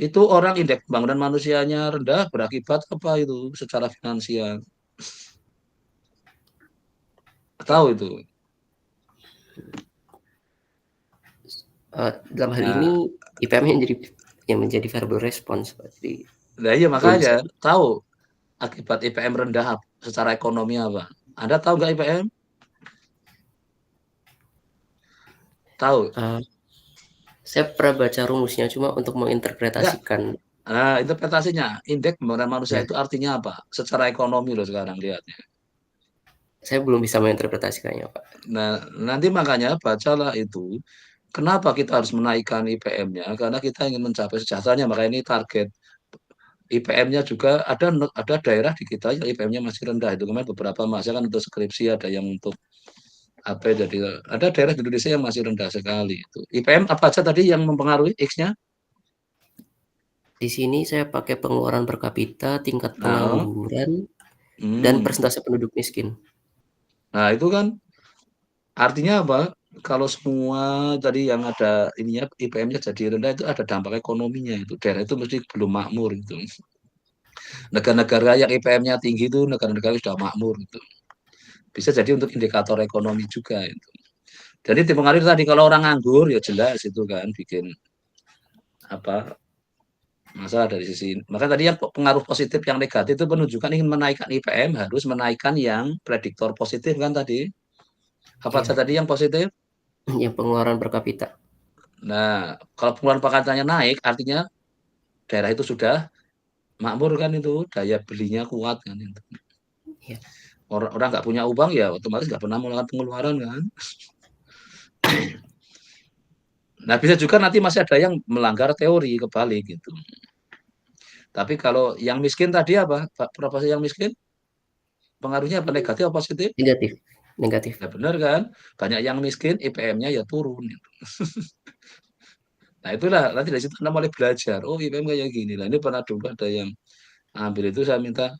Itu orang indeks pembangunan manusianya rendah berakibat apa itu secara finansial? Tahu itu? dalam hal Nah, ini IPM yang menjadi variable respons, jadi lah iya belum bisa, makanya, tahu akibat IPM rendah secara ekonomi apa? Anda tahu nggak IPM? Tahu? eee, saya pernah baca rumusnya cuma untuk Enggak? menginterpretasikan, Nah, interpretasinya, indeks pembangunan manusia ya, itu artinya apa? Secara ekonomi loh sekarang lihatnya. saya belum bisa menginterpretasikannya, Pak. Nah, nanti makanya bacalah itu, kenapa kita harus menaikkan IPM-nya, karena kita ingin mencapai sejahteranya, makanya ini target. IPM-nya juga ada daerah di kita yang IPM-nya masih rendah, itu kemarin beberapa mahasiswa kan untuk skripsi, ada yang untuk apa ya, jadi ada daerah di Indonesia yang masih rendah sekali itu. IPM apa aja tadi yang mempengaruhi X-nya? Di sini saya pakai pengeluaran per kapita, tingkat Nah, pengangguran, dan hmm. persentase penduduk miskin. Nah, itu kan artinya apa? Kalau semua tadi yang ada ininya IPM-nya jadi rendah itu ada dampak ekonominya itu. Daerah itu mesti belum makmur itu. Negara-negara yang IPM-nya tinggi itu negara-negara sudah makmur itu. Bisa jadi untuk indikator ekonomi juga itu. Jadi dipengaruhi tadi kalau orang nganggur ya jelas itu kan bikin apa masalah dari sisi. Maka tadi yang pengaruh positif yang negatif itu menunjukkan ingin menaikkan IPM harus menaikkan yang prediktor positif kan tadi. Apa saja Ya, tadi yang positif? yang pengeluaran per kapita. Nah, kalau pengeluaran pekatannya naik artinya daerah itu sudah makmur kan itu, daya belinya kuat kan itu. Ya, Orang orang nggak punya uang ya otomatis nggak pernah melakukan pengeluaran kan. Nah bisa juga nanti masih ada yang melanggar teori kebalik gitu. Tapi kalau yang miskin tadi apa? Proporsi yang miskin pengaruhnya apa negatif atau positif? negatif, negatif. Ya benar kan? Banyak yang miskin IPM-nya ya turun. Gitu. Nah itulah nanti dari situ Anda mulai belajar. Oh IPM kayak gini lah. Ini pernah dulu ada yang ambil itu saya minta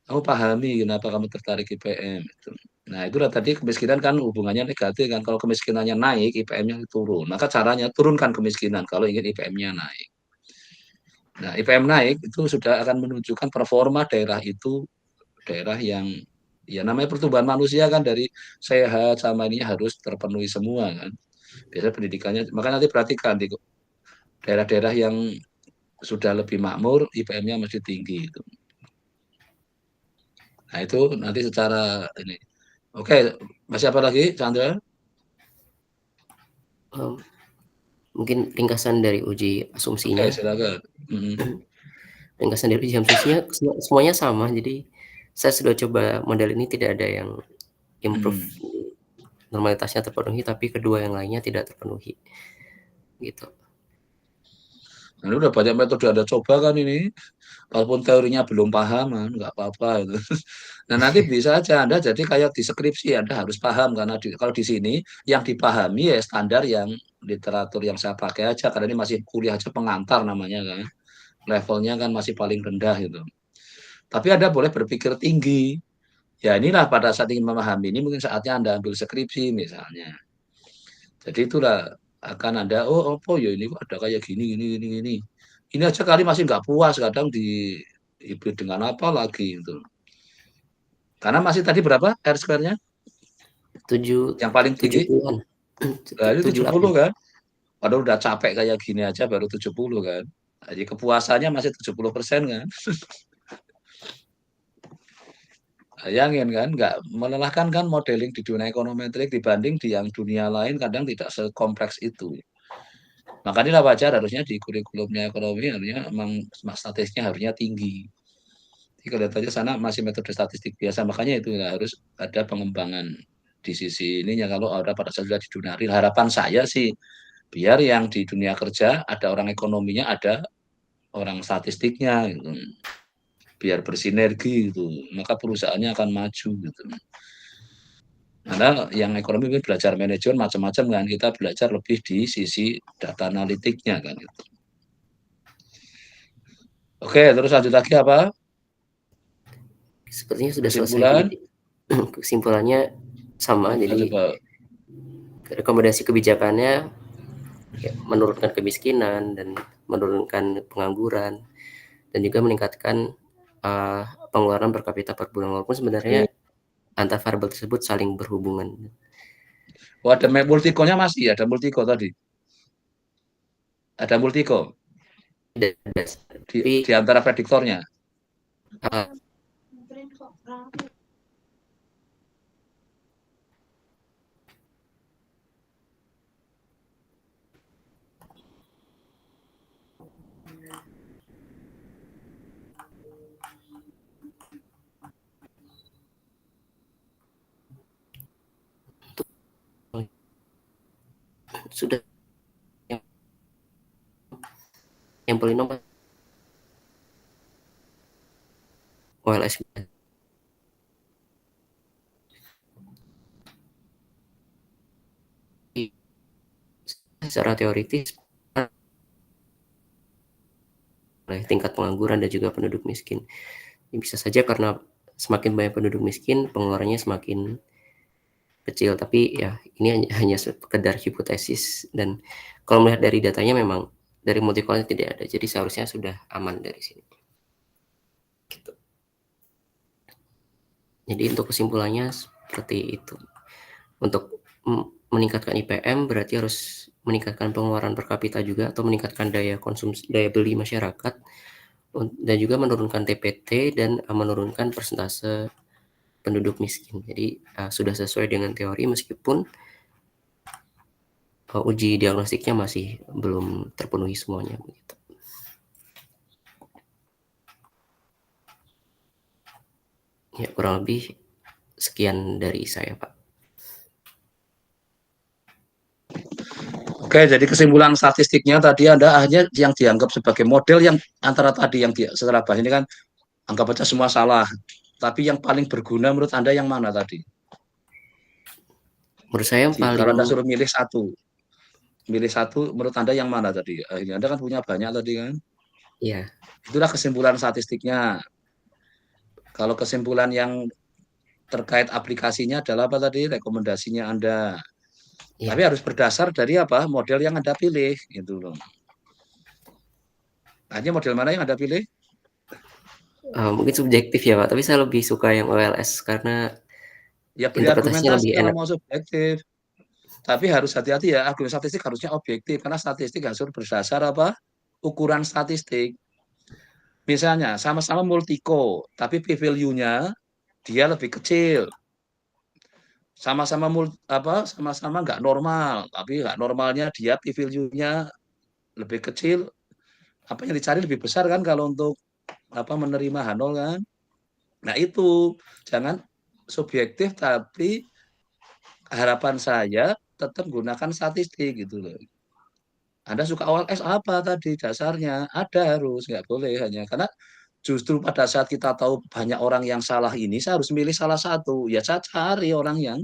kamu pahami kenapa kamu tertarik IPM itu. Nah, itulah tadi kemiskinan kan hubungannya negatif kan. Kalau kemiskinannya naik, IPM-nya turun. Maka caranya turunkan kemiskinan kalau ingin IPM-nya naik. Nah, IPM naik itu sudah akan menunjukkan performa daerah itu daerah yang ya namanya pertumbuhan manusia kan dari sehat sama ini harus terpenuhi semua kan. Biasanya pendidikannya, maka nanti perhatikan di daerah-daerah yang sudah lebih makmur, IPM-nya mesti tinggi itu. Nah, itu nanti secara ini. Oke, masih apa lagi, Chandra? Mmm, Mungkin ringkasan dari uji Oke, asumsinya. silakan. Mhm, Ringkasan dari uji asumsinya semuanya sama, jadi saya sudah coba model ini tidak ada yang improve, mhm. normalitasnya terpenuhi, tapi kedua yang lainnya tidak terpenuhi, gitu. Nah, ini udah banyak metode Anda coba kan ini, walaupun teorinya belum paham kan, nggak apa-apa itu. Nah, nanti bisa aja Anda jadi kayak di skripsi, Anda harus paham karena kalau di sini yang dipahami ya standar yang literatur yang saya pakai aja, karena ini masih kuliah aja pengantar namanya kan, levelnya kan masih paling rendah gitu. Tapi Anda boleh berpikir tinggi. Ya inilah pada saat ingin memahami ini mungkin saatnya Anda ambil skripsi misalnya. Jadi itulah akan ada, oh apa ya ini kok ada kayak gini. Ini aja kali masih nggak puas, kadang di hibrid dengan apa lagi itu. Karena masih tadi berapa R square-nya? tujuh Yang paling tujuh tinggi? puluhan Nah, ini tujuh 70 delapan. kan? Padahal udah capek kayak gini aja baru 70 kan. Jadi kepuasannya masih 70% kan. Bayangin kan, nggak melelahkan kan modeling di dunia ekonometrik dibanding di yang dunia lain kadang tidak sekompleks itu. Makanya wajar harusnya di kurikulumnya ekonomi harusnya memang statistiknya harusnya tinggi. Jadi kelihatannya sana masih metode statistik biasa, makanya itu harus ada pengembangan di sisi ininya kalau ada pada saat sudah di dunia real. Harapan saya sih biar yang di dunia kerja ada orang ekonominya, ada orang statistiknya gitu. Biar bersinergi gitu. Maka perusahaannya akan maju gitu. Karena yang ekonomi belajar manajemen macam-macam kan, kita belajar lebih di sisi data analitiknya kan gitu. Oke, terus lanjut lagi apa? Sepertinya sudah selesai. Kesimpulan? Jadi kesimpulannya sama. Nah, Jadi coba. rekomendasi kebijakannya ya, menurunkan kemiskinan dan menurunkan pengangguran dan juga meningkatkan pengeluaran per kapita per bulan, walaupun sebenarnya Oke. antar variabel tersebut saling berhubungan. Oh, ada multiko-nya masih ya? Ada multiko tadi? Ada multiko Tapi di antara prediktornya? uh, sudah yang polinom OLS secara teoritis oleh tingkat pengangguran dan juga penduduk miskin. Bisa saja karena semakin banyak penduduk miskin, pengeluarannya semakin kecil. Tapi ya ini hanya sekedar hipotesis, dan kalau melihat dari datanya memang dari multicolnya tidak ada. Jadi seharusnya sudah aman dari sini. Gitu. Jadi untuk kesimpulannya seperti itu. Untuk meningkatkan IPM berarti harus meningkatkan pengeluaran per kapita juga, atau meningkatkan daya konsumsi, daya beli masyarakat, dan juga menurunkan TPT dan menurunkan persentase penduduk miskin. Jadi sudah sesuai dengan teori meskipun uji diagnostiknya masih belum terpenuhi semuanya begitu. Ya kurang lebih sekian dari saya, Pak. Oke, jadi kesimpulan statistiknya tadi Anda hanya yang dianggap sebagai model yang antara tadi yang secara bahasa ini kan anggap aja semua salah. Tapi yang paling berguna menurut Anda yang mana tadi? Menurut saya yang Kalau Anda paling suruh milih satu menurut Anda yang mana tadi? Akhirnya Anda kan punya banyak tadi kan? ya Itulah kesimpulan statistiknya. Kalau kesimpulan yang terkait aplikasinya adalah apa tadi? Rekomendasinya Anda. Tapi ya harus berdasar dari apa? Model yang Anda pilih gitu loh. Hanya model mana yang Anda pilih? mungkin subjektif ya, Pak, tapi saya lebih suka yang OLS karena Ya beri interpretasinya argumentasi lebih kalau enak. mau subjektif. Tapi harus hati-hati ya, argumen statistik harusnya objektif karena statistik harus berdasar apa? Ukuran statistik. Misalnya sama-sama multiko, tapi p-value-nya dia lebih kecil. Sama-sama sama-sama nggak normal, tapi nggak normalnya dia p-value-nya lebih kecil. Apa yang dicari lebih besar kan kalau untuk apa menerima H0 kan? Nah itu jangan subjektif, tapi harapan saya tetap gunakan statistik gitu loh. Anda suka OLS apa tadi dasarnya? Ada harus, nggak boleh hanya karena justru pada saat kita tahu banyak orang yang salah ini, saya harus milih salah satu. Ya saya cari orang yang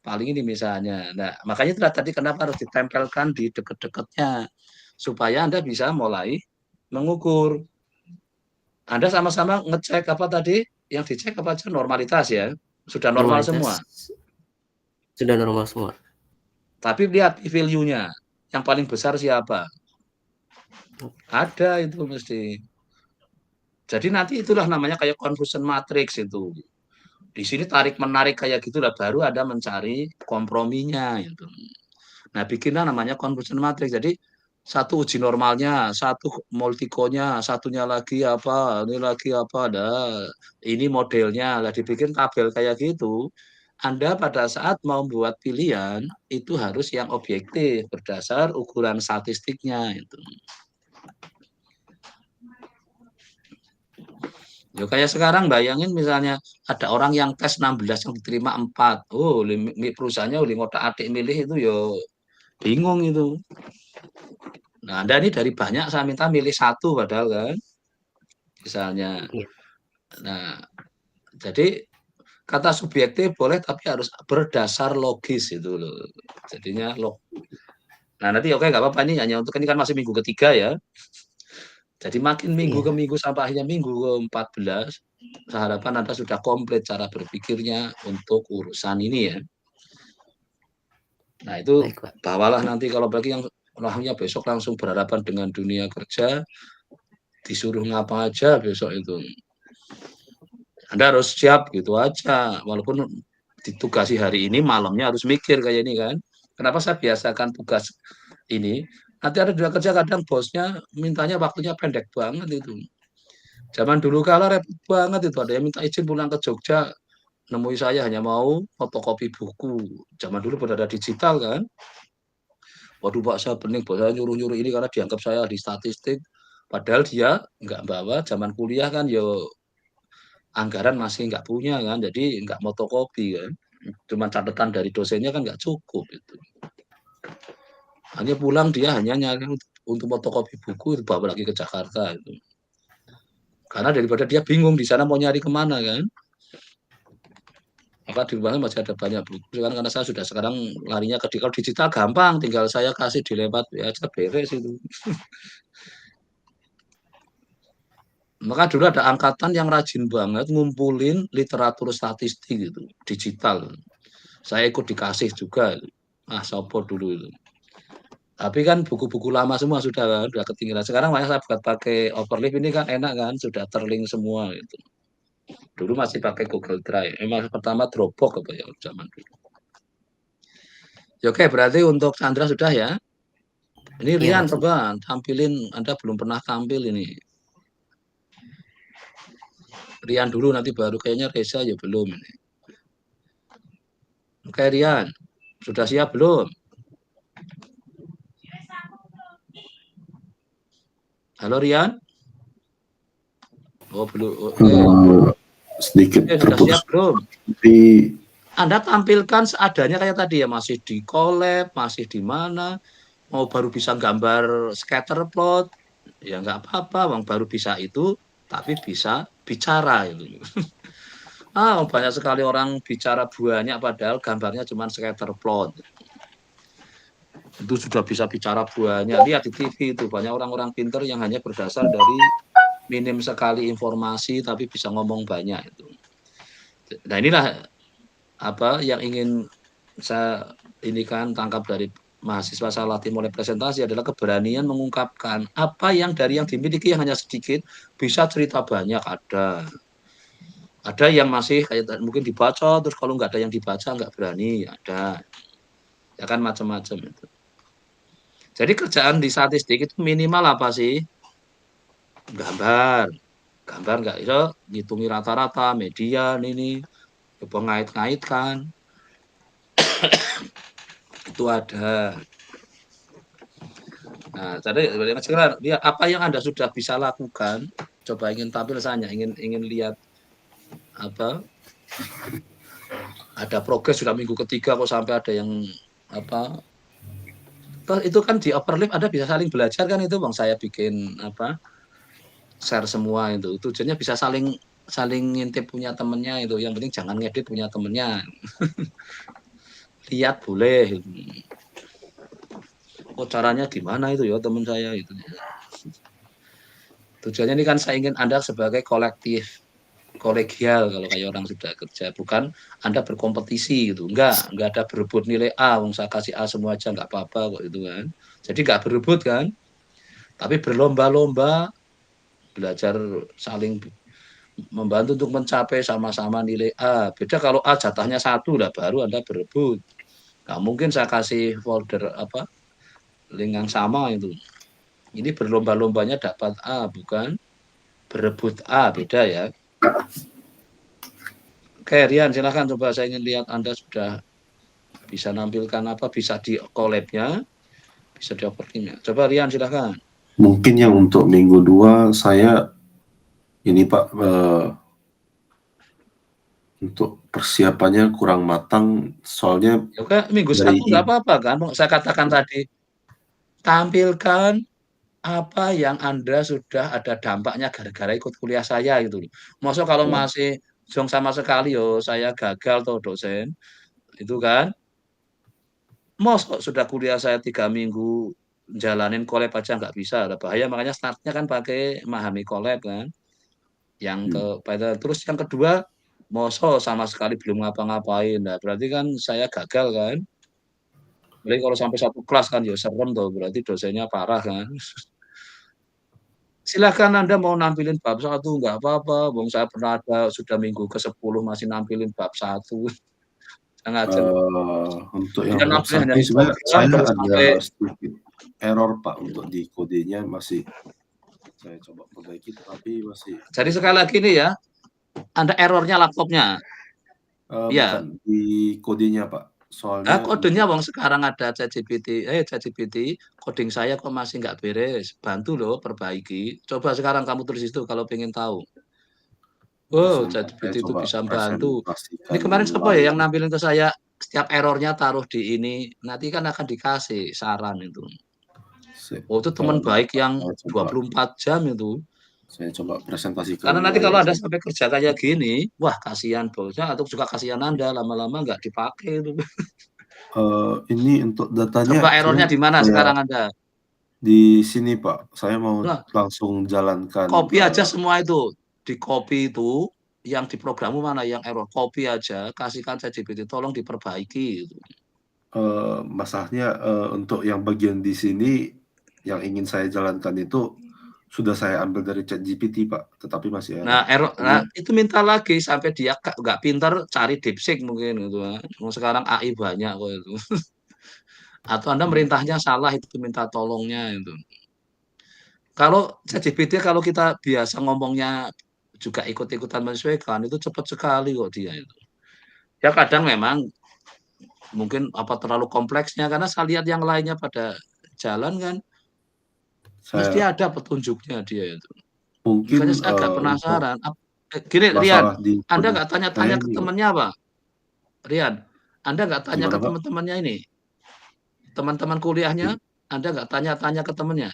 paling ini misalnya. Nah, makanya itu tadi kenapa harus ditempelkan di dekat-dekatnya supaya Anda bisa mulai mengukur. Anda sama-sama ngecek apa tadi? Yang dicek apa aja normalitas ya. Sudah normal semua. Normalitas sudah normal semua. Tapi lihat value-nya. yang paling besar siapa? Ada itu mesti. Jadi nanti itulah namanya kayak confusion matrix itu. Di sini tarik menarik kayak gitulah baru ada mencari komprominya itu. Nah, bikinlah namanya confusion matrix. Jadi satu uji normalnya, satu multikonya, satunya lagi apa, ini lagi apa, ada ini modelnya, lah dibikin tabel kayak gitu. Anda pada saat mau buat pilihan itu harus yang objektif berdasar ukuran statistiknya itu. Ya kayak sekarang bayangin misalnya ada orang yang tes 16 yang diterima 4. Oh, perusahaannya udah ngotak-atik milih itu ya bingung itu. Nah, Anda ini dari banyak saya minta milih satu padahal kan misalnya. Iya. Nah, jadi kata subjektif boleh tapi harus berdasar logis itu loh. Jadinya Nah, nanti oke nggak apa-apa ini hanya untuk ini kan masih minggu ketiga ya. Jadi makin minggu ke Iya. minggu sampai akhirnya minggu ke-14, saya harapkan Anda sudah komplit cara berpikirnya untuk urusan ini ya. Nah, itu Baik, Pak. bawalah nanti kalau bagi yang orangnya besok langsung berhadapan dengan dunia kerja, disuruh ngapa aja besok itu. Anda harus siap gitu aja. Walaupun ditugasi hari ini, malamnya harus mikir kayak ini kan. Kenapa saya biasakan tugas ini? Nanti ada dunia kerja kadang bosnya mintanya waktunya pendek banget itu. Zaman dulu kala repot banget itu. Ada yang minta izin pulang ke Jogja, nemui saya hanya mau fotokopi buku. Zaman dulu sudah ada digital kan. Waduh Pak, saya bening, bos saya nyuruh-nyuruh ini karena dianggap saya di statistik. Padahal dia nggak bawa, zaman kuliah kan yo anggaran masih nggak punya kan, jadi nggak fotokopi kan. Cuma catatan dari dosennya kan nggak cukup itu. Hanya pulang dia hanya nyari untuk fotokopi buku itu bawa lagi ke Jakarta itu. Karena daripada dia bingung di sana mau nyari kemana kan. Maka di rumah masih ada banyak buku. Sekarang karena saya sudah sekarang larinya ke kalau digital gampang, tinggal saya kasih dilewat aja beres itu. Maka dulu ada angkatan yang rajin banget ngumpulin literatur statistik gitu, digital. Saya ikut dikasih juga. Ah, sopo dulu itu. Tapi kan buku-buku lama semua sudah ketinggalan. Sekarang makanya saya buat pakai Overleaf ini kan enak kan, sudah terlink semua gitu. Dulu masih pakai Google Drive. Emang pertama Dropbox apa ya zaman dulu. Ya, oke, berarti untuk Sandra sudah ya. Ini Iya, Rian, Mas. coba tampilin. Anda belum pernah tampil ini. Rian dulu nanti baru kayaknya Reza ya belum ini. Oke Rian, sudah siap belum? Halo Rian? Oh belum. Oke. Sedikit Oke, sudah siap terputus belum? di Anda tampilkan seadanya kayak tadi ya, masih di collab, masih di mana, mau baru bisa gambar scatter plot, ya nggak apa-apa, bang baru bisa itu, tapi bisa bicara itu. Banyak sekali orang bicara banyak padahal gambarnya cuma scatter plot. Itu sudah bisa bicara banyak. Lihat di TV itu banyak orang-orang pinter yang hanya berdasar dari minim sekali informasi tapi bisa ngomong banyak itu. Nah inilah apa yang ingin saya ini kan tangkap dari mahasiswa saya latih mulai presentasi adalah keberanian mengungkapkan apa yang dari yang dimiliki yang hanya sedikit bisa cerita banyak ada yang masih kayak mungkin dibaca terus kalau nggak ada yang dibaca nggak berani ada ya kan macam-macam itu. Jadi kerjaan di statistik itu minimal apa sih? Gambar nggak bisa ngitungi rata-rata median ini pengait-ngaitkan itu ada. Nah, jadi sekarang lihat apa yang Anda sudah bisa lakukan. Coba ingin tampil saja, ingin lihat apa ada progres sudah minggu ketiga kok sampai ada yang apa itu kan di Overleaf ada bisa saling belajar kan itu bang saya bikin apa share semua itu tujuannya bisa saling ngintip punya temennya itu yang penting jangan ngedit punya temennya lihat boleh oh caranya gimana itu ya teman saya itu tujuannya ini kan saya ingin Anda sebagai kolektif kolegial kalau kayak orang sudah kerja, bukan Anda berkompetisi gitu. Enggak ada berebut nilai A, wong saya kasih A semua aja nggak apa-apa kok itu kan. Jadi nggak berebut kan, tapi berlomba-lomba belajar saling membantu untuk mencapai sama-sama nilai A. Beda kalau A jatahnya 1 lah baru Anda berebut. Nggak mungkin saya kasih folder link yang sama itu. Ini berlomba-lombanya dapat A, bukan berebut A, beda ya. Oke, Rian, silakan coba, saya ingin lihat Anda sudah bisa nampilkan bisa di collab-nya, bisa di opening-nya. Coba Rian, silakan. Mungkin yang untuk minggu 2 saya ini Pak, untuk persiapannya kurang matang, soalnya Oke, minggu 1 nggak apa-apa kan, saya katakan tadi, tampilkan apa yang Anda sudah ada dampaknya gara-gara ikut kuliah saya gitu. Maksud kalau masih jong sama sekali saya gagal tuh dosen, itu kan. Mosok sudah kuliah saya 3 minggu jalanin collab aja nggak bisa, ada bahaya. Makanya startnya kan pakai memahami collab kan. Terus yang kedua, mosok sama sekali belum ngapa-ngapain. Nah, berarti kan saya gagal kan. Jadi kalau sampai 1 kelas kan ya serem tuh, berarti dosennya parah kan. Silakan Anda mau nampilin bab 1 nggak apa-apa, wong saya pernah sudah minggu ke-10 masih nampilin bab 1. Sengaja. Untuk yang Dia bab nampilin 1 hanya sebenarnya histogram saya terus ada sampai sedikit error Pak, untuk di kodenya masih saya coba perbaiki tapi masih jadi sekali lagi nih ya, Anda errornya laptopnya. Iya. bukan di kodenya Pak, soalnya Kodenya wong sekarang ada ChatGPT, coding saya kok masih nggak beres, bantu loh perbaiki. Coba sekarang kamu tulis itu kalau pengen tahu. Oh, sebentar saya ChatGPT itu coba bisa bantu. Ini presentasikan kemarin siapa ya ulang. yang nampilin ke saya, setiap errornya taruh di ini, nanti kan akan dikasih saran itu. Oh, itu teman baik yang 24 jam itu. Saya coba presentasikan Karena nanti kalau layar. Anda sampai kerja kayak gini, wah kasihan bosnya atau juga kasihan Anda, lama-lama nggak dipakai itu. Ini untuk datanya Coba errornya di mana sekarang Anda? di sini Pak, saya mau Nah, langsung jalankan. copy aja semua itu. Di copy itu, yang di programmu mana yang error, copy aja, kasihkan ChatGPT, tolong diperbaiki gitu. Masalahnya untuk yang bagian di sini yang ingin saya jalankan itu sudah saya ambil dari ChatGPT Pak, tetapi masih error. Nah, itu minta lagi sampai dia nggak pintar, cari DeepSeek mungkin gitu kan. Sekarang AI banyak kok itu. Atau Anda merintahnya salah, itu minta tolongnya itu. Kalau ChatGPT kalau kita biasa ngomongnya juga ikut-ikutan menyesuaikan, itu cepat sekali kok dia itu. Ya kadang memang mungkin terlalu kompleksnya, karena saya lihat yang lainnya pada jalan kan, mesti Saya ada petunjuknya dia itu. Makanya mungkin saya agak untuk penasaran. Gini, Rian, masalah di Anda kode nggak saya tanya-tanya ke ini temannya apa? Rian, Anda nggak tanya ke gimana Pak? teman-temannya ini? Teman-teman kuliahnya, Anda nggak tanya-tanya ke temannya?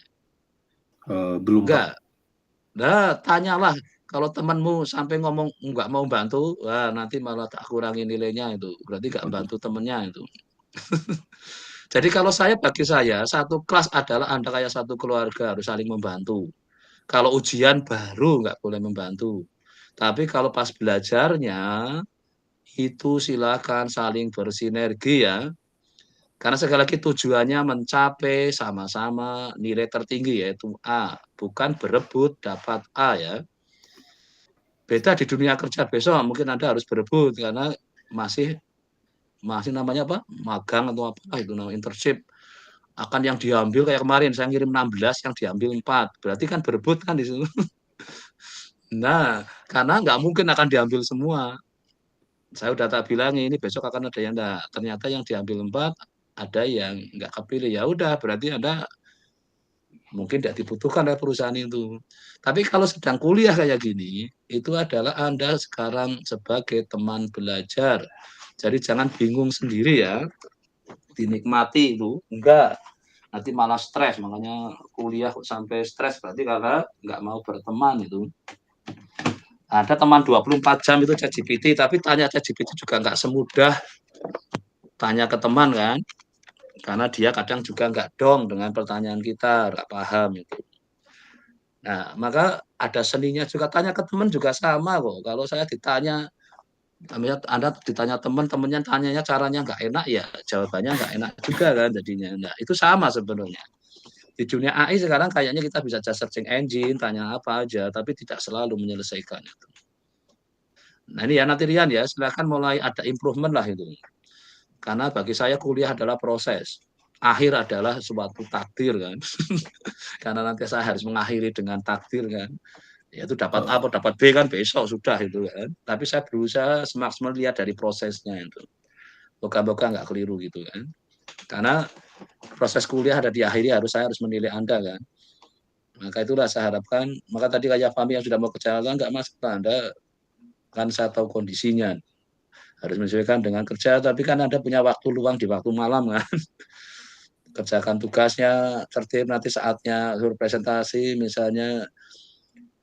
Belum Pak. Enggak. Nah, tanyalah. Kalau temanmu sampai ngomong nggak mau bantu, wah nanti malah tak kurangi nilainya itu. Berarti nggak bantu temennya itu. Jadi kalau bagi saya, satu kelas adalah Anda kayak satu keluarga, harus saling membantu. Kalau ujian baru nggak boleh membantu. Tapi kalau pas belajarnya, itu silakan saling bersinergi ya. Karena sekali lagi tujuannya mencapai sama-sama nilai tertinggi yaitu A, bukan berebut dapat A ya. Beda di dunia kerja besok, mungkin Anda harus berebut karena masih namanya magang atau apa itu namanya internship. Akan yang diambil kayak kemarin saya ngirim 16, yang diambil 4. Berarti kan berebut kan di situ. Nah, karena nggak mungkin akan diambil semua. Saya udah tak bilang ini besok akan ada yang enggak. Ternyata yang diambil 4, ada yang nggak kepilih. Ya udah, berarti Anda mungkin tidak dibutuhkan oleh perusahaan itu. Tapi kalau sedang kuliah kayak gini, itu adalah Anda sekarang sebagai teman belajar. Jadi jangan bingung sendiri ya, dinikmati itu. Enggak, nanti malah stres. Makanya kuliah sampai stres, berarti karena nggak mau berteman itu. Ada teman 24 jam itu ChatGPT, tapi tanya ChatGPT juga nggak semudah tanya ke teman kan. Karena dia kadang juga nggak dong dengan pertanyaan kita, nggak paham itu. Nah, maka ada seninya juga, tanya ke teman juga sama kok. Kalau saya ditanya, Anda ditanya teman-temannya, tanyanya caranya nggak enak, ya jawabannya nggak enak juga kan jadinya. Nah, itu sama sebenarnya. Di dunia AI sekarang kayaknya kita bisa just searching engine, tanya apa aja, tapi tidak selalu menyelesaikan itu. Nah ini ya nanti Rian ya, silakan mulai ada improvement lah itu. Karena bagi saya kuliah adalah proses. Akhir adalah suatu takdir kan. Karena nanti saya harus mengakhiri dengan takdir kan. Yaitu dapat A atau dapat B kan besok sudah itu kan. Tapi saya berusaha semaksimal lihat dari prosesnya itu. Moga-moga nggak keliru gitu kan. Karena proses kuliah ada diakhiri, saya harus menilai Anda kan. Maka itulah saya harapkan, maka tadi kayak Fahmi yang sudah mau ke Jakarta, nggak masalah, Anda kan saya tahu kondisinya, harus menyesuaikan dengan kerja, tapi kan Anda punya waktu luang di waktu malam kan, kerjakan tugasnya, tertib, nanti saatnya suruh presentasi, misalnya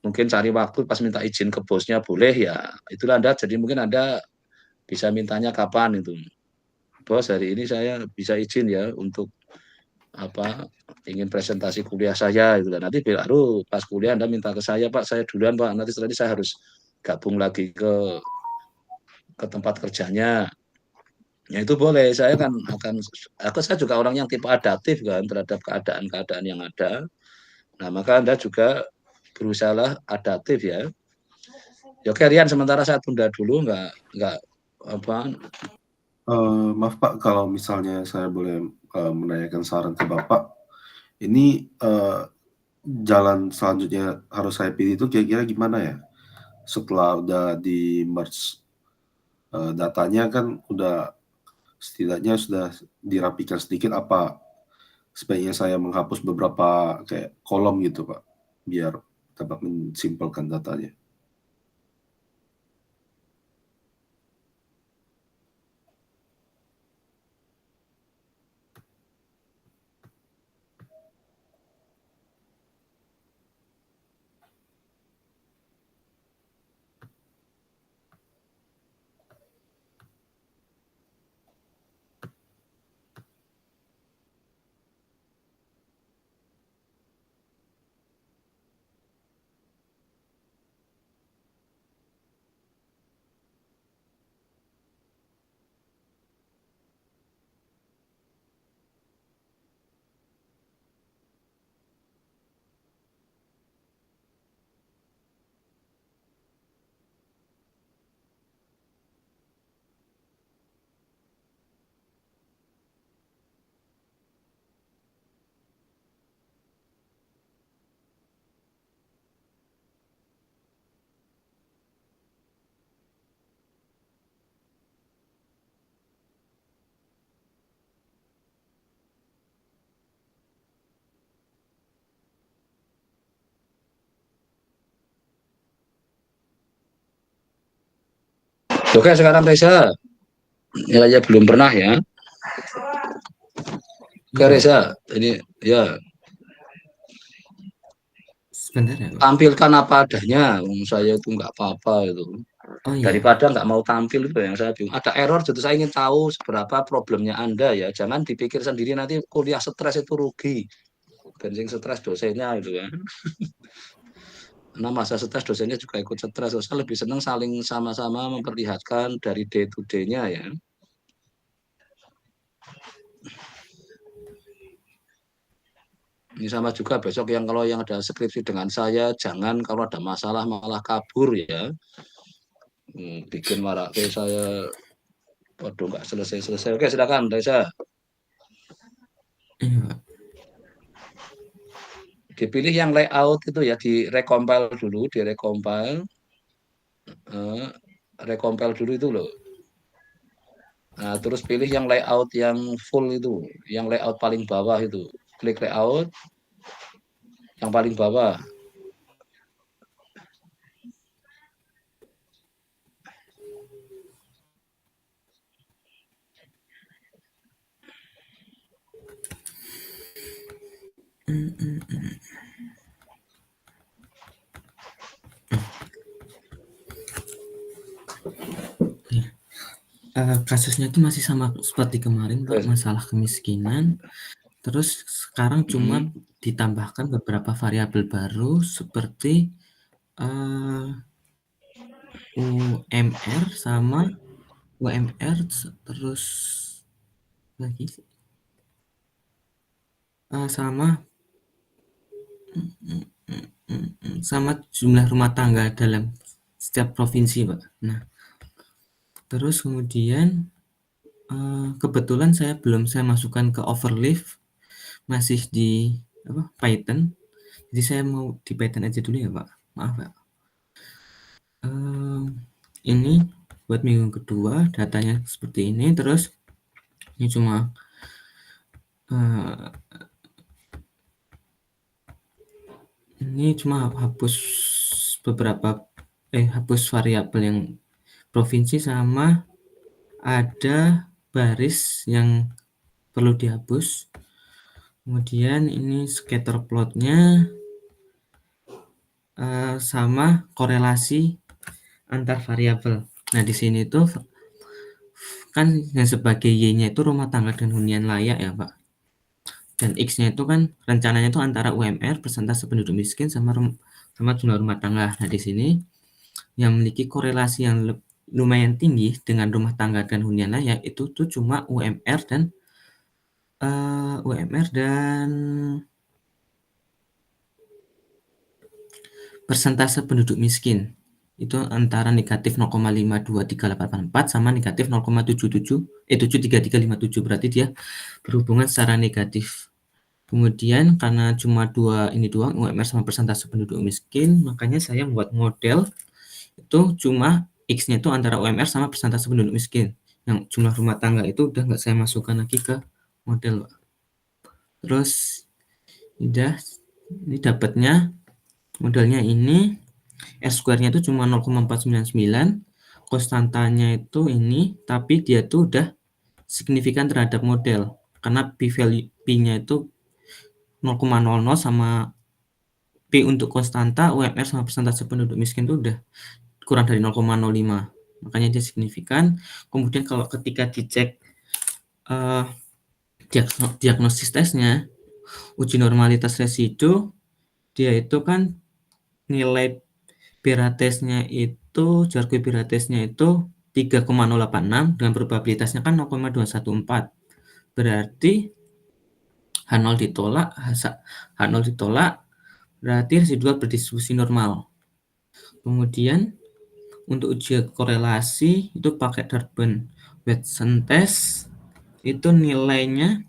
mungkin cari waktu pas minta izin ke bosnya boleh ya, itulah Anda, jadi mungkin Anda bisa mintanya kapan itu, bos hari ini saya bisa izin ya untuk ingin presentasi kuliah saya itu, nanti baru pas kuliah Anda minta ke saya, Pak saya duluan Pak, nanti setelah ini saya harus gabung lagi ke tempat kerjanya. Ya itu boleh, saya saya juga orang yang tipe adaptif kan terhadap keadaan-keadaan yang ada. Nah, maka Anda juga berusaha adaptif ya. Ya oke Rian, sementara saya tunda dulu, nggak apa. Maaf Pak, kalau misalnya saya boleh menanyakan saran ke Bapak, ini jalan selanjutnya harus saya pilih itu kira-kira gimana ya? Setelah udah di merge datanya kan udah setidaknya sudah dirapikan sedikit, apa sebaiknya saya menghapus beberapa kayak kolom gitu Pak, biar dapat mensimpelkan datanya. Oke sekarang Reza, nilainya belum pernah ya. Oke Reza, ini ya Sebentar ya Pak. tampilkan apa adanya, saya itu nggak apa-apa itu. Oh iya. Daripada nggak mau tampil itu yang saya bingung. Ada error, jadi saya ingin tahu seberapa problemnya Anda ya. Jangan dipikir sendiri nanti kuliah stres itu rugi. Bensin stres dosennya itu kan. Karena masa stres dosennya juga ikut stres. Saya lebih senang saling sama-sama memperlihatkan dari day to day-nya ya. Ini sama juga besok kalau yang ada skripsi dengan saya, jangan kalau ada masalah malah kabur ya. Bikin marah saya, waduh nggak selesai-selesai. Oke silakan Reza. Iya Pak. Dipilih yang layout itu ya, direcompile dulu, recompile dulu itu loh. Nah, terus pilih yang layout yang full itu, yang layout paling bawah itu. Klik layout yang paling bawah. Kasusnya itu masih sama seperti kemarin Pak, masalah kemiskinan. Terus sekarang cuma ditambahkan beberapa variabel baru seperti UMR sama UMR terus lagi sama jumlah rumah tangga dalam setiap provinsi, Pak. Nah, terus kemudian kebetulan saya masukkan ke overleaf, masih di Python. Jadi saya mau di Python aja dulu ya, Pak. Maaf, Pak. Ini buat minggu kedua datanya seperti ini. Terus ini cuma hapus hapus variabel yang provinsi sama ada baris yang perlu dihapus. Kemudian ini scatter plotnya sama korelasi antar variabel. Nah, di sini tuh kan yang sebagai Y-nya itu rumah tangga dan hunian layak ya, Pak. Dan X-nya itu kan rencananya itu antara UMR, persentase penduduk miskin sama jumlah rumah tangga. Nah, di sini yang memiliki korelasi yang lumayan tinggi dengan rumah tangga dan hunian layak itu tuh cuma UMR dan persentase penduduk miskin. Itu antara negatif 0,52384 sama negatif 73357, berarti dia berhubungan secara negatif. Kemudian karena cuma ini doang, UMR sama persentase penduduk miskin, makanya saya membuat model itu cuma X-nya itu antara UMR sama persentase penduduk miskin. Yang jumlah rumah tangga itu udah nggak saya masukkan lagi ke model. Terus udah, ini dapatnya modelnya ini R-square-nya itu cuma 0,499, konstantanya itu ini, tapi dia tuh udah signifikan terhadap model karena P-nya itu 0,00 sama P untuk konstanta, UMR sama persentase penduduk miskin itu udah kurang dari 0,05, makanya dia signifikan. Kemudian kalau ketika dicek diagnosis tesnya, uji normalitas residu, dia itu kan nilai Piratesnya itu, Jargo Piratesnya itu 3,086 dengan probabilitasnya kan 0,214. Berarti H0 ditolak, berarti residual berdistribusi normal. Kemudian untuk uji korelasi itu pakai Durbin-Watson test, itu nilainya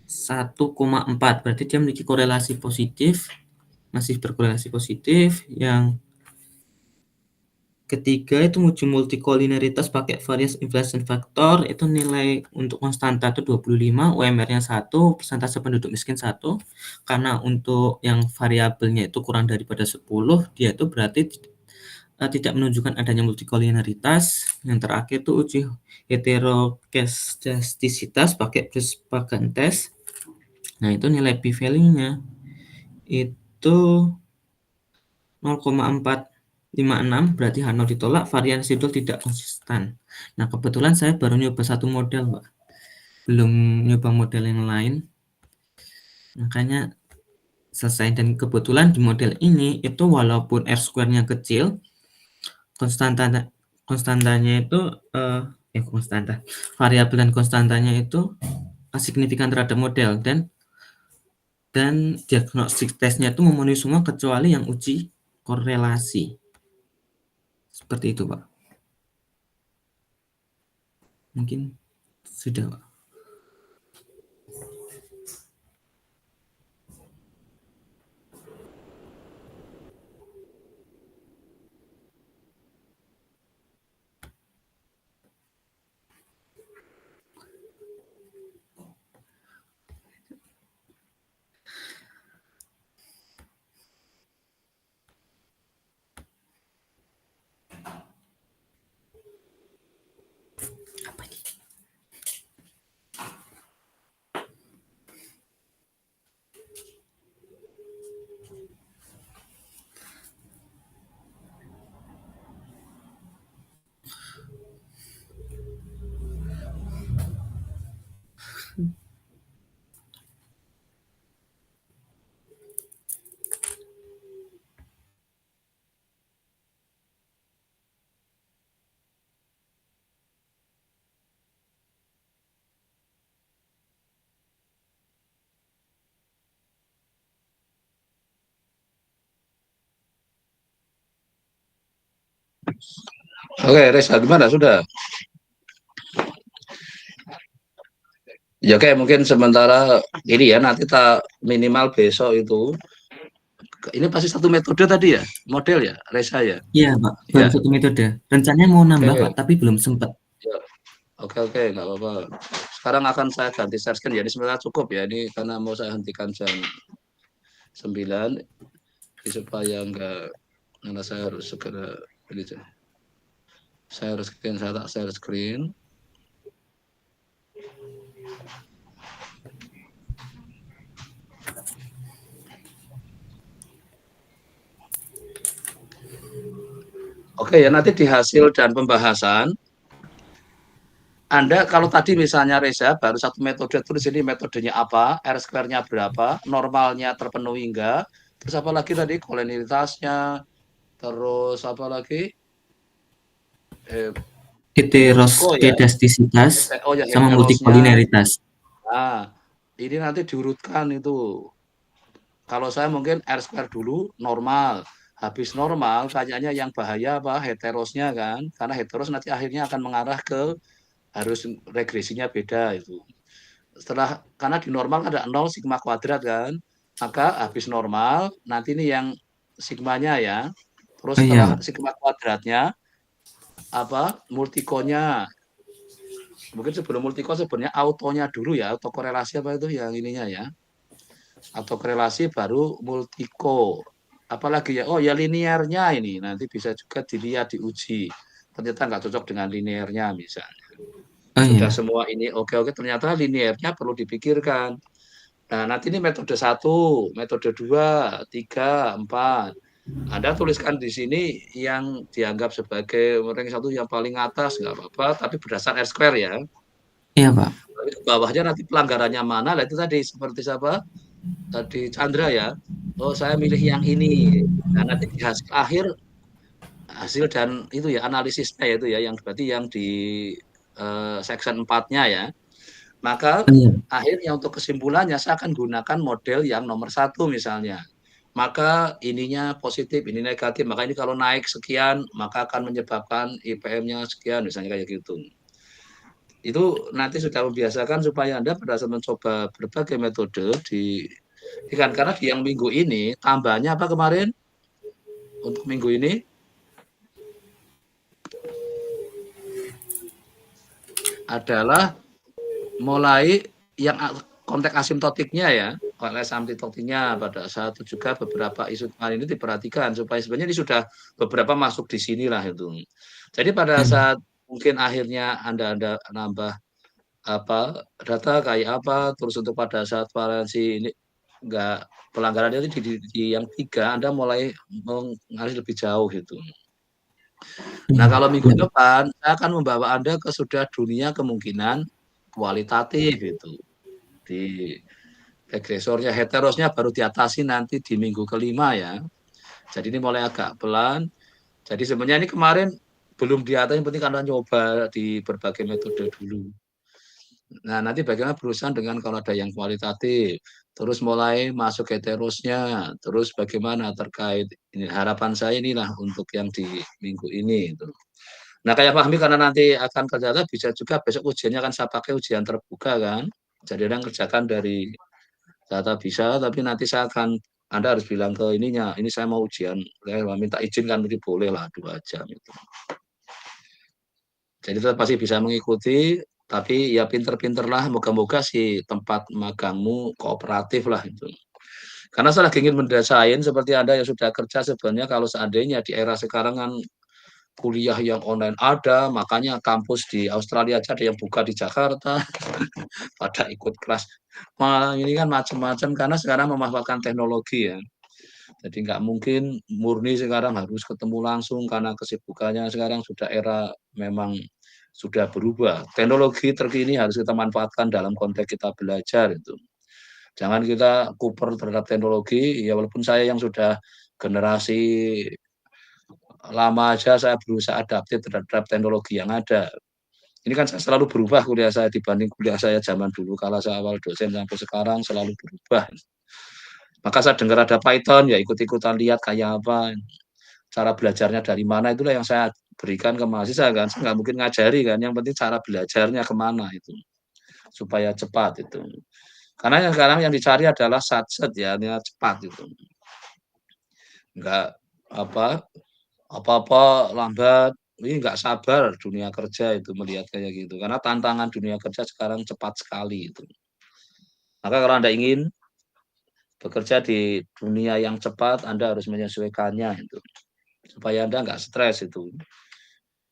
1,4, berarti dia memiliki korelasi positif, masih berkorelasi positif. Yang ketiga itu uji multikolineritas pakai variance inflation factor, itu nilai untuk konstanta itu 25, UMR-nya 1, persentase penduduk miskin 1. Karena untuk yang variabelnya itu kurang daripada 10, dia itu berarti tidak menunjukkan adanya multikolineritas. Yang terakhir itu uji heteroskedastisitas pakai Brisbane test. Nah, itu nilai p-value-nya itu 0,456, berarti H0 ditolak, varian residual tidak konsisten. Nah, kebetulan saya baru nyoba satu model, Pak. Belum nyoba model yang lain. Makanya selesai. Dan kebetulan di model ini itu walaupun R-square-nya kecil, konstantanya itu variabel dan konstantanya itu signifikan terhadap model, dan diagnostik tesnya itu memenuhi semua kecuali yang uji korelasi. Seperti itu, Pak. Mungkin sudah, Pak. Apa ini? Oke, Reza gimana? Sudah? Ya oke, mungkin sementara ini ya, nanti tak minimal besok itu. Ini pasti satu metode tadi ya, model ya, Reza ya? Iya, Pak, baru Ya, satu metode. Rencananya mau nambah, oke. Pak, tapi belum sempat. Ya, oke, nggak apa-apa. Sekarang akan saya ganti share screen ya, ini sebenarnya cukup ya, ini karena mau saya hentikan jam 9, supaya enggak, karena saya harus segera, saya harus share screen. Oke ya, nanti di hasil dan pembahasan, Anda kalau tadi misalnya Reza baru satu metode, tulis ini metodenya apa, R-square-nya berapa, normalnya terpenuhi enggak, terus apa lagi tadi, kolinialitasnya, terus apa lagi, Heteroskedastisitas oh ya, sama heterosnya. multikolineritas. Nah, ini nanti diurutkan itu. Kalau saya mungkin R-square dulu, normal. Habis normal, kayaknya yang bahaya apa? Heterosnya kan. Karena heteros nanti akhirnya akan mengarah ke harus regresinya beda itu. Karena di normal ada 0 sigma kuadrat kan. Maka habis normal, nanti ini yang sigmanya ya. Terus Oh setelah iya, sigma kuadratnya, apa? Multikonya. Mungkin sebelum multiko sebenarnya autonya dulu ya. Autokorelasi apa itu yang ininya ya. Atau korelasi baru multiko. Apalagi ya, oh ya linearnya ini nanti bisa juga dilihat diuji. Ternyata nggak cocok dengan linearnya misalnya. oh Sudah iya, semua ini oke, ternyata linearnya perlu dipikirkan. Nah, nanti ini metode 1, metode 2, 3, 4. Anda tuliskan di sini yang dianggap sebagai ranking 1 yang paling atas, nggak apa-apa, tapi berdasar R-square ya. iya, Pak. Tapi ke bawahnya nanti pelanggarannya mana, nah itu tadi seperti siapa? Tadi Chandra ya. Oh, saya milih yang ini. Nah, nanti di hasil akhir, hasil dan itu ya analisisnya itu ya, yang berarti yang di section 4-nya ya. Maka Oh iya, akhirnya untuk kesimpulannya saya akan gunakan model yang nomor 1 misalnya. Maka ininya positif, ini negatif. Maka ini kalau naik sekian, maka akan menyebabkan IPM-nya sekian, misalnya kayak gitu. Itu nanti sudah membiasakan supaya Anda pada saat mencoba berbagai metode karena di yang minggu ini tambahnya apa kemarin untuk minggu ini adalah mulai yang konteks asimptotiknya ya, konteks asimptotiknya pada saat itu juga beberapa isu ini diperhatikan supaya sebenarnya ini sudah beberapa masuk di sinilah itu. Jadi pada saat mungkin akhirnya Anda nambah apa data kayak apa, terus untuk pada saat valensi ini enggak pelanggarannya itu di yang 3 Anda mulai mengalir lebih jauh gitu. Nah, kalau minggu iya. depan saya akan membawa Anda ke sudah dunia kemungkinan kualitatif itu. Di regresornya, heterosnya baru diatasi nanti di minggu kelima ya. Jadi ini mulai agak pelan. Jadi sebenarnya ini kemarin belum diatasi, yang penting karena nyoba di berbagai metode dulu. Nah, nanti bagaimana berurusan dengan kalau ada yang kualitatif, terus mulai masuk heterosnya, terus bagaimana terkait ini harapan saya inilah untuk yang di minggu ini itu. Nah, kayak Pak Hamid karena nanti akan kerja bisa juga besok ujiannya kan saya pakai ujian terbuka kan. Jadi orang kerjakan dari data bisa, tapi nanti saya akan Anda harus bilang ke ininya, ini saya mau ujian, saya minta izin kan boleh lah 2 jam itu. Jadi tetap pasti bisa mengikuti, tapi ya pinter-pinterlah, moga-moga si tempat magangmu kooperatif lah itu. Karena saya lagi ingin mendesain seperti Anda yang sudah kerja sebenarnya kalau seandainya di era sekarang kan kuliah yang online ada, makanya kampus di Australia aja ada yang buka di Jakarta, pada ikut kelas. Ini kan macam-macam karena sekarang memanfaatkan teknologi ya. Jadi nggak mungkin murni sekarang harus ketemu langsung karena kesibukannya sekarang sudah era memang sudah berubah. Teknologi terkini harus kita manfaatkan dalam konteks kita belajar itu. Jangan kita kuper terhadap teknologi, ya walaupun saya yang sudah generasi lama aja saya berusaha adaptif terhadap teknologi yang ada. Ini kan saya selalu berubah kuliah saya dibanding kuliah saya zaman dulu. Kalau saya awal dosen sampai sekarang selalu berubah. Maka saya dengar ada Python, ya ikut-ikutan lihat kayak apa. Cara belajarnya dari mana, itulah yang saya berikan ke mahasiswa kan, saya nggak mungkin ngajari kan, yang penting cara belajarnya kemana itu, supaya cepat itu. Karena yang sekarang yang dicari adalah satset ya, cepat itu. Enggak apa-apa lambat, ini nggak sabar dunia kerja itu melihat kayak gitu. Karena tantangan dunia kerja sekarang cepat sekali itu. Maka kalau Anda ingin bekerja di dunia yang cepat, Anda harus menyesuaikannya itu. Supaya Anda nggak stres itu.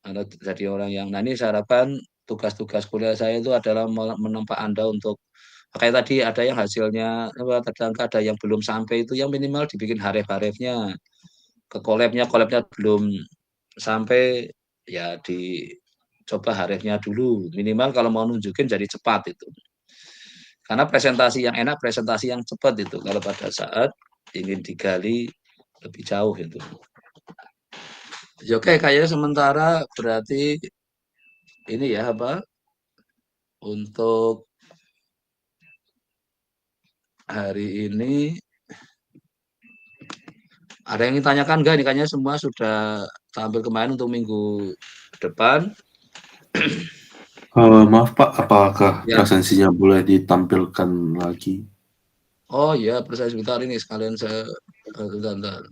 Anda jadi orang yang, nah ini saya harapkan tugas-tugas kuliah saya itu adalah menempa Anda untuk, kayak tadi ada yang hasilnya, kadang ada yang belum sampai itu, yang minimal dibikin haref-harefnya, ke collabnya belum sampai, ya dicoba harefnya dulu, minimal kalau mau nunjukin jadi cepat itu. Karena presentasi yang enak, presentasi yang cepat itu, kalau pada saat ingin digali lebih jauh itu. Oke, kayaknya sementara berarti ini ya untuk hari ini ada yang ingin tanyakan nggak nih? Kayaknya semua sudah tampil kemarin untuk minggu depan. Maaf Pak, apakah Ya. presensinya boleh ditampilkan lagi? Oh ya, presentasi sebentar ini sekalian saya bentar.